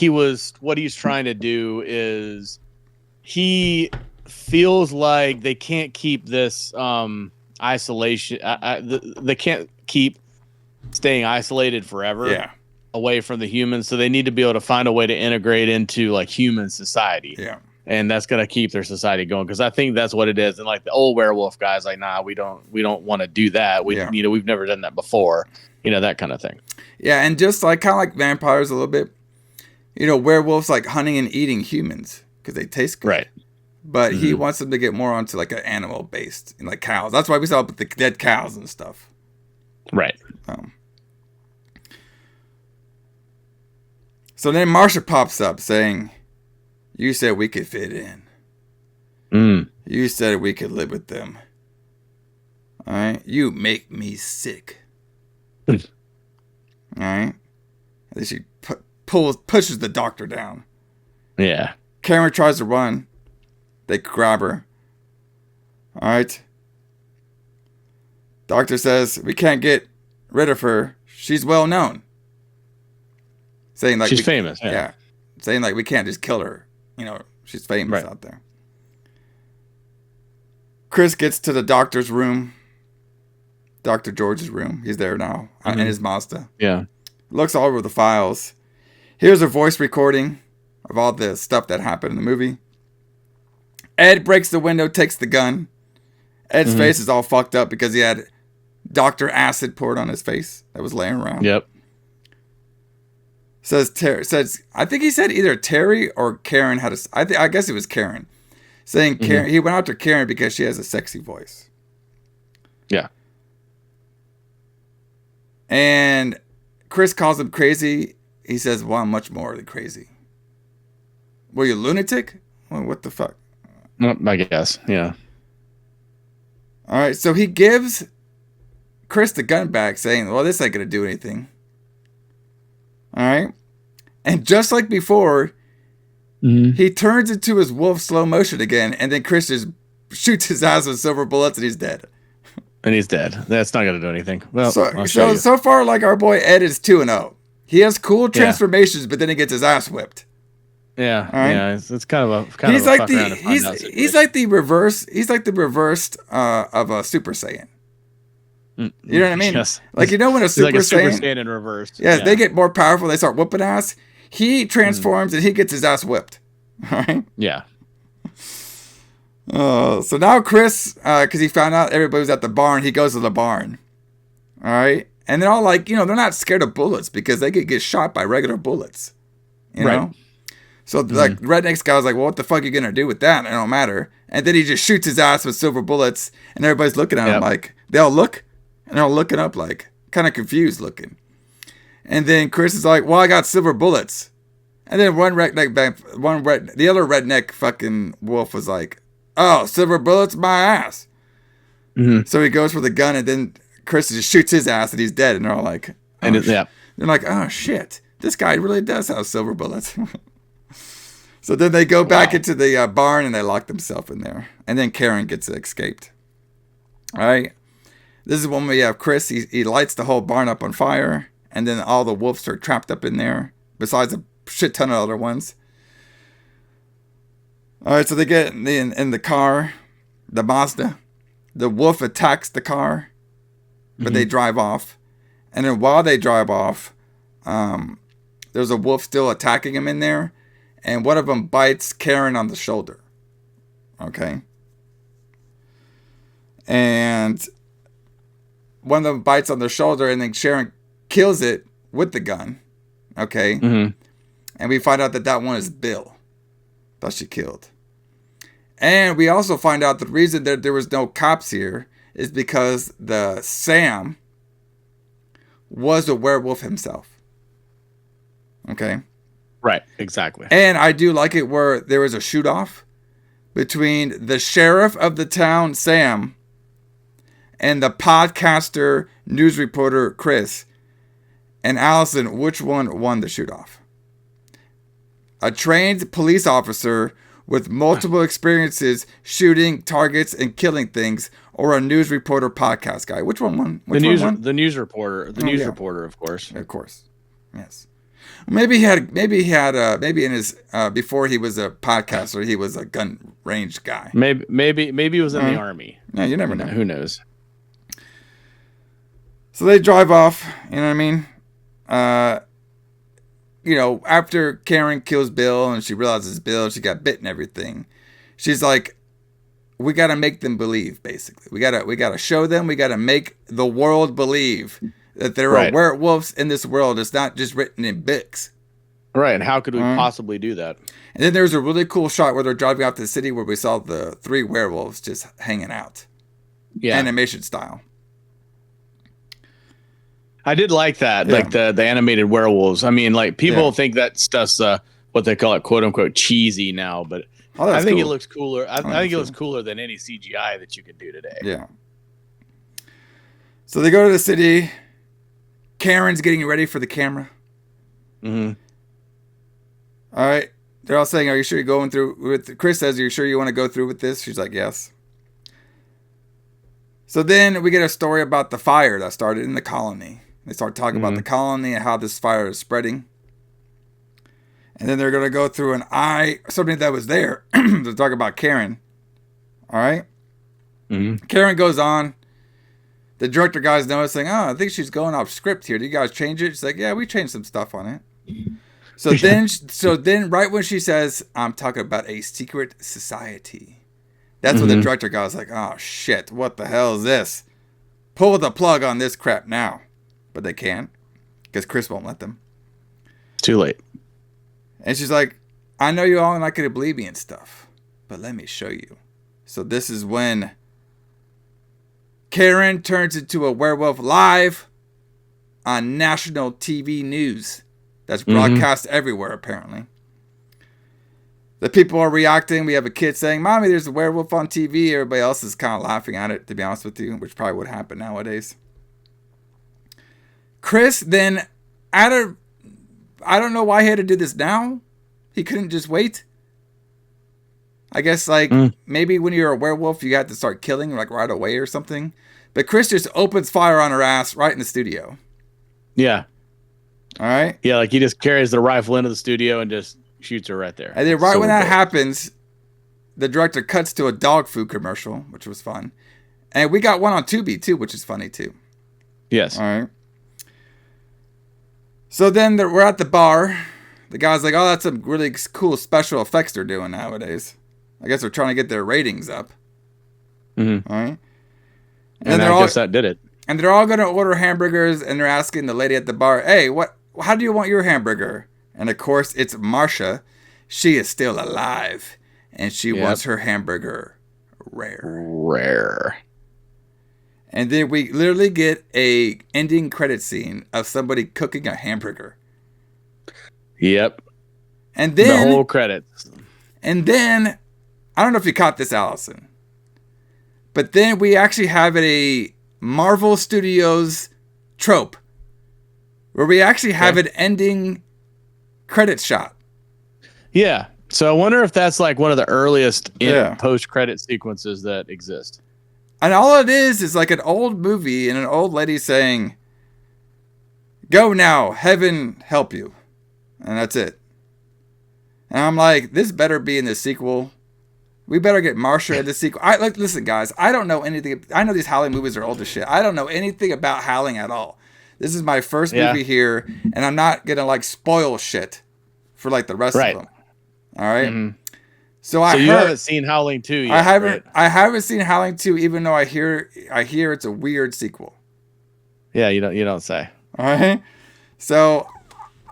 what he's trying to do is he feels like they can't keep this isolation. They can't keep staying isolated forever away from the humans. So they need to be able to find a way to integrate into like human society. Yeah. And that's going to keep their society going. Cause I think that's what it is. And like the old werewolf guys, like, nah, we don't want to do that. We've never done that before, that kind of thing. Yeah. And just like, kind of like vampires a little bit, werewolves like hunting and eating humans because they taste good. Right. But he wants them to get more onto like an animal based, like cows. That's why we saw with the dead cows and stuff. Right. So then Marsha pops up saying, you said we could fit in. You said we could live with them. All right. You make me sick. All right. And then she pushes the doctor down. Yeah. Karen tries to run. They grab her. All right. Doctor says, we can't get rid of her. She's well known. Saying like she's famous. Yeah. Saying like we can't just kill her. She's famous out there. Chris gets to the doctor's room. Dr. George's room. He's there now in his Mazda. Yeah. Looks all over the files. Here's a voice recording of all the stuff that happened in the movie. Ed breaks the window, takes the gun. Ed's face is all fucked up because he had Dr. Acid poured on his face that was laying around. Yep. Says I think he said either Terry or Karen had I guess it was Karen. Saying Karen, he went after Karen because she has a sexy voice. Yeah. And Chris calls him crazy. He says, well, I'm much more than crazy. Were you a lunatic? Well, what the fuck? I guess, yeah. All right, so he gives Chris the gun back, saying, well, this ain't going to do anything. All right? And just like before, he turns into his wolf slow motion again, and then Chris just shoots his ass with silver bullets, and he's dead. And he's dead. That's not going to do anything. Well, I'll show so you. so far, like our boy Ed is 2-0. He has cool transformations, but then he gets his ass whipped. Yeah, right? yeah. It's kind of a He's fuck like around and find out he's situation. like the reverse. He's like the reversed of a Super Saiyan. You know what I mean? Yes. Like, you know when a He's Super like a Super Saiyan, Saiyan in reverse. yeah, they get more powerful. They start whooping ass. He transforms and he gets his ass whipped. All right. Yeah. So now Chris, because he found out everybody was at the barn, he goes to the barn. All right. And they're all like, they're not scared of bullets because they could get shot by regular bullets. You know? So, like, redneck's guy was like, well, what the fuck are you going to do with that? It don't matter. And then he just shoots his ass with silver bullets, and everybody's looking at him like, they all look, and they're all looking up like, kind of confused looking. And then Chris is like, well, I got silver bullets. And then the other redneck fucking wolf was like, oh, silver bullets, my ass. Mm-hmm. So he goes for the gun, and then Chris just shoots his ass, and he's dead. And they're all like, they're like, oh shit, this guy really does have silver bullets. So then they go back into the barn, and they lock themselves in there. And then Karen gets escaped. All right. This is when we have Chris. He lights the whole barn up on fire, and then all the wolves are trapped up in there, besides a shit ton of other ones. All right, so they get in the car, the Mazda. The wolf attacks the car, but they drive off. And then while they drive off, there's a wolf still attacking him in there, and one of them bites Karen on the shoulder. Okay? And one of them bites on the shoulder, and then Sharon kills it with the gun. Okay? Mm-hmm. And we find out that one is Bill that she killed. And we also find out the reason that there was no cops here is because the Sam was a werewolf himself. Okay? Right, exactly. And I do like it where there was a shoot-off between the sheriff of the town, Sam, and the podcaster, news reporter, Chris. And Alison, which one won the shoot-off? A trained police officer with multiple experiences shooting targets and killing things, or a news reporter podcast guy? Which one won? The news reporter. The news reporter, of course. Of course. Yes. Maybe he had in his before he was a podcaster, he was a gun range guy. Maybe he was in the army. Yeah, you never know. Who knows? So they drive off, you know what I mean? After Karen kills Bill and she realizes Bill, she got bit and everything. She's like, we got to make them believe, basically. We got to show them, we got to make the world believe that there are werewolves in this world. It's not just written in books. Right, and how could we possibly do that? And then there's a really cool shot where they're driving out to the city where we saw the 3 werewolves just hanging out. Yeah. Animation style. I did like that, like the animated werewolves. I mean, like, people think that stuff's what they call it, quote unquote, cheesy now, but I think it looks cooler. I think it looks cooler than any CGI that you could do today. Yeah. So they go to the city. Karen's getting ready for the camera. Mm-hmm. All right. They're all saying, are you sure you're going through with... Chris says, are you sure you want to go through with this? She's like, yes. So then we get a story about the fire that started in the colony. They start talking about the colony and how this fire is spreading. And then they're going to go through something that was there to talk about Karen. All right. Mm-hmm. Karen goes on. The director guy's noticing, I think she's going off script here. Do you guys change it? She's like, yeah, we changed some stuff on it. So then right when she says, I'm talking about a secret society. That's when the director guy's like, oh shit, what the hell is this? Pull the plug on this crap now. But they can't, because Chris won't let them. Too late. And she's like, I know you all are not going to believe me and stuff, but let me show you. So this is when Karen turns into a werewolf live on national TV news. That's broadcast everywhere, apparently. The people are reacting. We have a kid saying, Mommy, there's a werewolf on TV. Everybody else is kind of laughing at it, to be honest with you, which probably would happen nowadays. Chris then, I don't know why he had to do this now. He couldn't just wait. I guess maybe when you're a werewolf, you have to start killing like right away or something. But Chris just opens fire on her ass right in the studio. Yeah. All right. Yeah, like he just carries the rifle into the studio and just shoots her right there. And then right when that happens, the director cuts to a dog food commercial, which was fun. And we got one on Tubi too, which is funny too. Yes. All right. So then we're at the bar. The guy's like, "Oh, that's some really cool special effects they're doing nowadays. I guess they're trying to get their ratings up." Mm-hmm. All right. And I guess that did it. And they're all going to order hamburgers, and they're asking the lady at the bar, "Hey, how do you want your hamburger?" And of course, it's Marcia. She is still alive, and she wants her hamburger rare. And then we literally get a ending credit scene of somebody cooking a hamburger. Yep. And then the whole credits. And then I don't know if you caught this, Alison, but then we actually have a Marvel Studios trope where we actually have an ending credit shot. Yeah. So I wonder if that's like one of the earliest post-credit sequences that exist. And all it is like an old movie and an old lady saying, "Go now, heaven help you." And that's it. And I'm like, this better be in the sequel. We better get Marcia in the sequel. Listen, guys, I don't know anything. I know these Howling movies are old as shit. I don't know anything about Howling at all. This is my first movie here, and I'm not going to spoil shit for the rest of them. All right? Mm-hmm. So you haven't seen Howling 2 yet, I haven't seen Howling 2, even though I hear it's a weird sequel. Yeah, you don't say. All right? So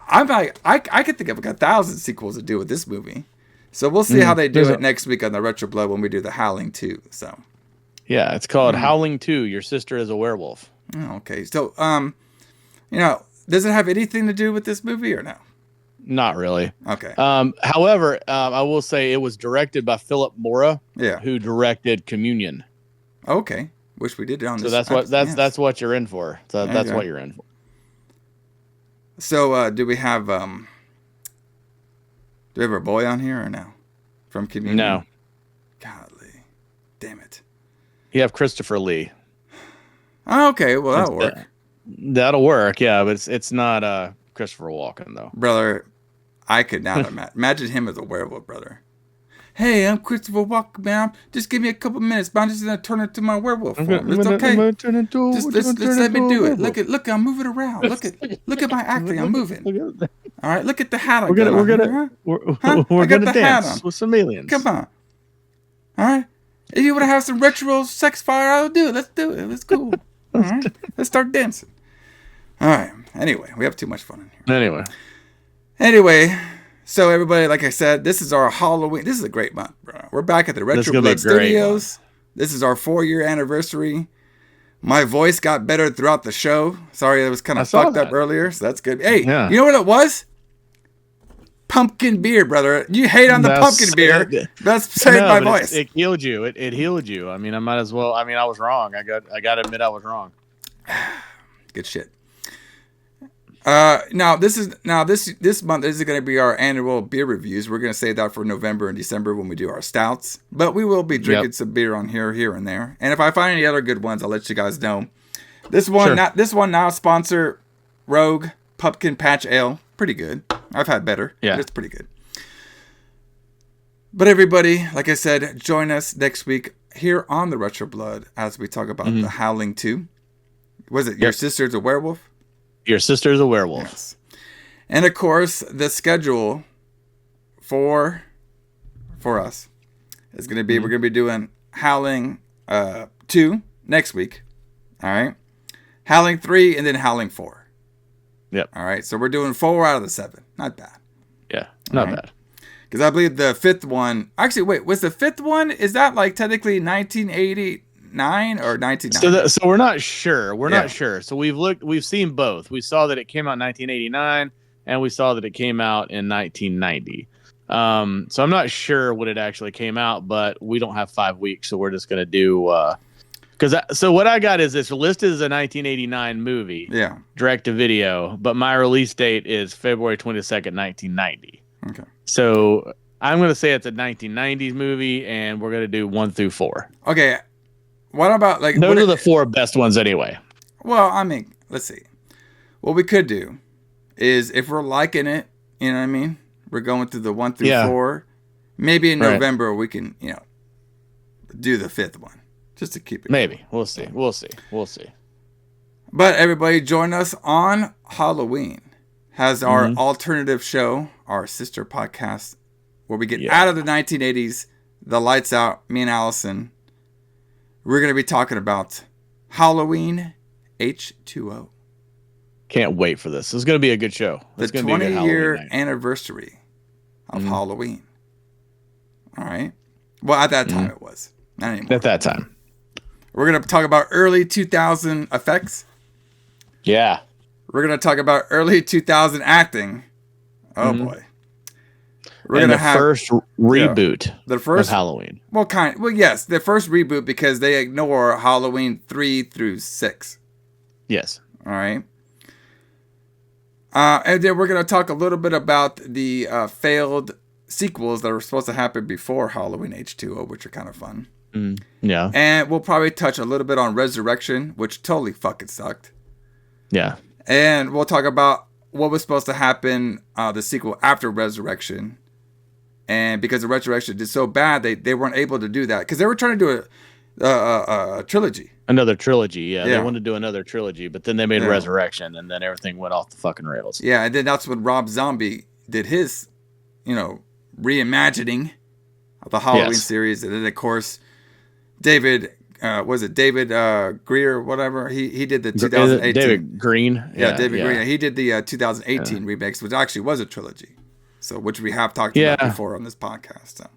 I'm like, I could think of 1,000 sequels to do with this movie. So we'll see how they do it next week on the Retro Blood when we do the Howling 2. So yeah, it's called Howling 2. Your sister is a werewolf. Oh, okay. So does it have anything to do with this movie or no? Not really. Okay. However, I will say it was directed by Philip Mora, who directed Communion. Okay, which we did on this. So that's what you're in for. So that's what you're in for. So do we have a boy on here or no? From Communion? No. Golly, damn it. You have Christopher Lee. Oh, okay, well that'll work. That'll work, yeah, but it's not Christopher Walken though. Brother, I could not imagine him as a werewolf, brother. "Hey, I'm Christopher Walken, man. Just give me a couple minutes, but I'm just gonna turn it to my werewolf form. It's okay. Just let me do it. Look, I'm moving around. Look at my acting. I'm moving. All right, look at the hat I got on. We're gonna dance with some aliens. Come on. All right. If you want to have some retro sex fire, I'll do it. Let's do it. It's cool. All right. Let's start dancing. All right. Anyway, we have too much fun in here. Anyway, so everybody, like I said, this is our Halloween. This is a great month, bro. We're back at the Retro Blood Studios. This is our 4-year anniversary. My voice got better throughout the show. Sorry, it was kind of fucked up earlier, so that's good. Hey, you know what it was? Pumpkin beer, brother. You hate on the pumpkin beer. That's saved my voice. It healed you. It healed you. I mean, I might as well. I mean, I was wrong. I got to admit, I was wrong. Good shit. This month is going to be our annual beer reviews. We're going to save that for November and December when we do our stouts. But we will be drinking some beer on here and there. And if I find any other good ones, I'll let you guys know. This one now sponsor Rogue Pumpkin Patch Ale. Pretty good. I've had better. Yeah, but it's pretty good. But everybody, like I said, join us next week here on the Retro Blood as we talk about the Howling 2. Was it Your Sister's a Werewolf? Your Sister's a Werewolf. Yes. And of course, the schedule for us is going to be, we're going to be doing Howling 2 next week. All right. Howling 3 and then Howling 4. Yep. All right. So we're doing 4 out of the 7. Not bad. Yeah. Not bad. Because I believe the 5th one, actually, wait, was the 5th one, is that technically 1989 or 1990? So we're not sure. Not sure. So we've seen both. We saw that it came out in 1989 and we saw that it came out in 1990. So I'm not sure when it actually came out, but we don't have 5 weeks. So we're just going to do, so what I got is it's listed as a 1989 movie. Yeah. Direct to video, but my release date is February 22nd, 1990. Okay. So I'm gonna say it's a 1990s movie, and we're gonna do 1 through 4. Okay. What about like Those are the 4 best ones anyway. Well, I mean, let's see. What we could do is if we're liking it, you know what I mean? We're going through the 1 through 4. Maybe in November we can, do the 5th one. Just to keep it. Maybe. We'll see. We'll see. But everybody join us on Halloween. Has our alternative show, our sister podcast, where we get out of the 1980s, the lights out, me and Alison. We're going to be talking about Halloween H2O. Can't wait for this. This is going to be a good show. The 20-year anniversary of Halloween. All right. Well, at that time it was. Not anymore. At that time. We're going to talk about early 2000 effects. Yeah. We're going to talk about early 2000 acting. Oh, boy. We're going to have first reboot of Halloween. Well, yes, the first reboot because they ignore Halloween 3 through 6. Yes. All right. And then we're going to talk a little bit about the failed sequels that were supposed to happen before Halloween H2O, which are kind of fun. Yeah. And we'll probably touch a little bit on Resurrection, which totally fucking sucked. Yeah. And we'll talk about what was supposed to happen, the sequel after Resurrection. And because the Resurrection did so bad, they weren't able to do that. Because they were trying to do a trilogy. Another trilogy, yeah. They wanted to do another trilogy, but then they made Resurrection, and then everything went off the fucking rails. Yeah, and then that's when Rob Zombie did his, reimagining of the Halloween series. And then, of course, David Greer, whatever. He did the 2018. David Green. Yeah, David Green. He did the 2018 remakes, which actually was a trilogy. So, which we have talked about before on this podcast. So.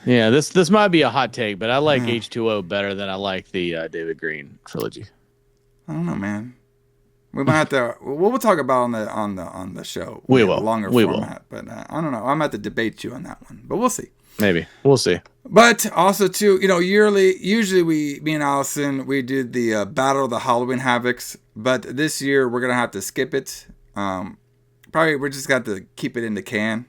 Yeah, this might be a hot take, but I like H2O better than I like the David Green trilogy. I don't know, man. We might have to. We'll talk about on the show. We will. A longer format, but I don't know. I'm at to debate you on that one, but we'll see. Maybe we'll see. But also too, usually me and Alison, we did the Battle of the Halloween Havocs, but this year we're gonna have to skip it. Probably we're just got to keep it in the can.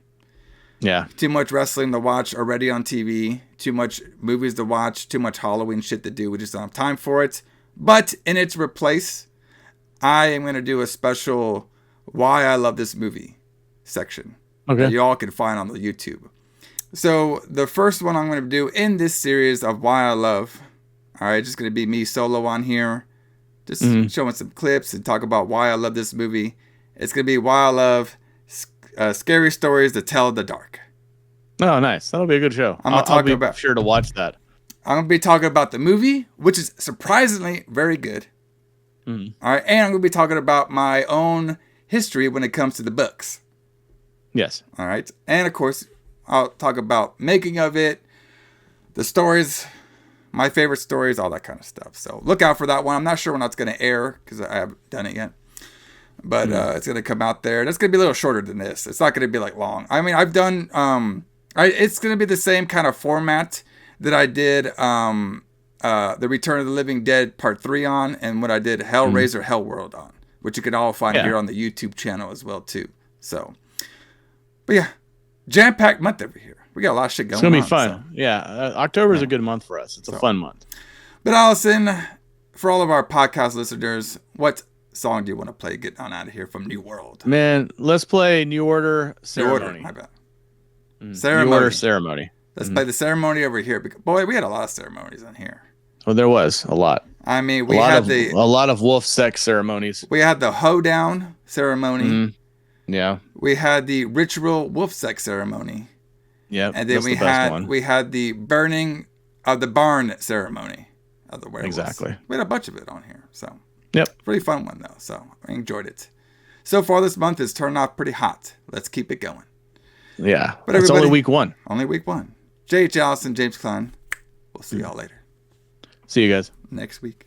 Yeah. Too much wrestling to watch already on TV. Too much movies to watch. Too much Halloween shit to do. We just don't have time for it. But in its replace, I am going to do a special Why I Love This Movie section. Okay. That you all can find on the YouTube. So the first one I'm going to do in this series of Why I Love. All right. Just going to be me solo on here. Just showing some clips and talk about why I love this movie. It's going to be why I love scary stories to tell in the dark. Oh, nice. That'll be a good show. I'll be sure to watch that. I'm going to be talking about the movie, which is surprisingly very good. All right. And I'm going to be talking about my own history when it comes to the books. Yes. All right. And of course, I'll talk about making of it, the stories, my favorite stories, all that kind of stuff. So look out for that one. I'm not sure when that's going to air because I haven't done it yet. But it's going to come out there. And it's going to be a little shorter than this. It's not going to be like long. I mean, I've done... it's going to be the same kind of format that I did the Return of the Living Dead Part 3 on, and what I did Hellraiser Hellworld on, which you can all find here on the YouTube channel as well, too. So, but yeah, jam-packed month over here. We got a lot of shit going on. It's going to be fun. So. Yeah, October is a good month for us. It's a fun month. But Alison, for all of our podcast listeners, what song do you want to play getting on out of here from New World? Man, let's play New Order Ceremony. New Order, my bad. Ceremony. New Order Ceremony. Let's play the ceremony over here. Boy, we had a lot of ceremonies on here. Well, there was a lot. I mean, a lot of wolf sex ceremonies. We had the hoedown ceremony. Yeah. We had the ritual wolf sex ceremony. Yeah. And then we had the burning of the barn ceremony of the werewolves. Exactly. We had a bunch of it on here. So. Yep. Pretty fun one though. So I enjoyed it. So far this month is turned off pretty hot. Let's keep it going. Yeah. But it's only week 1. Only week 1. J.H. Alison, James Kline. We'll see y'all later. See you guys next week.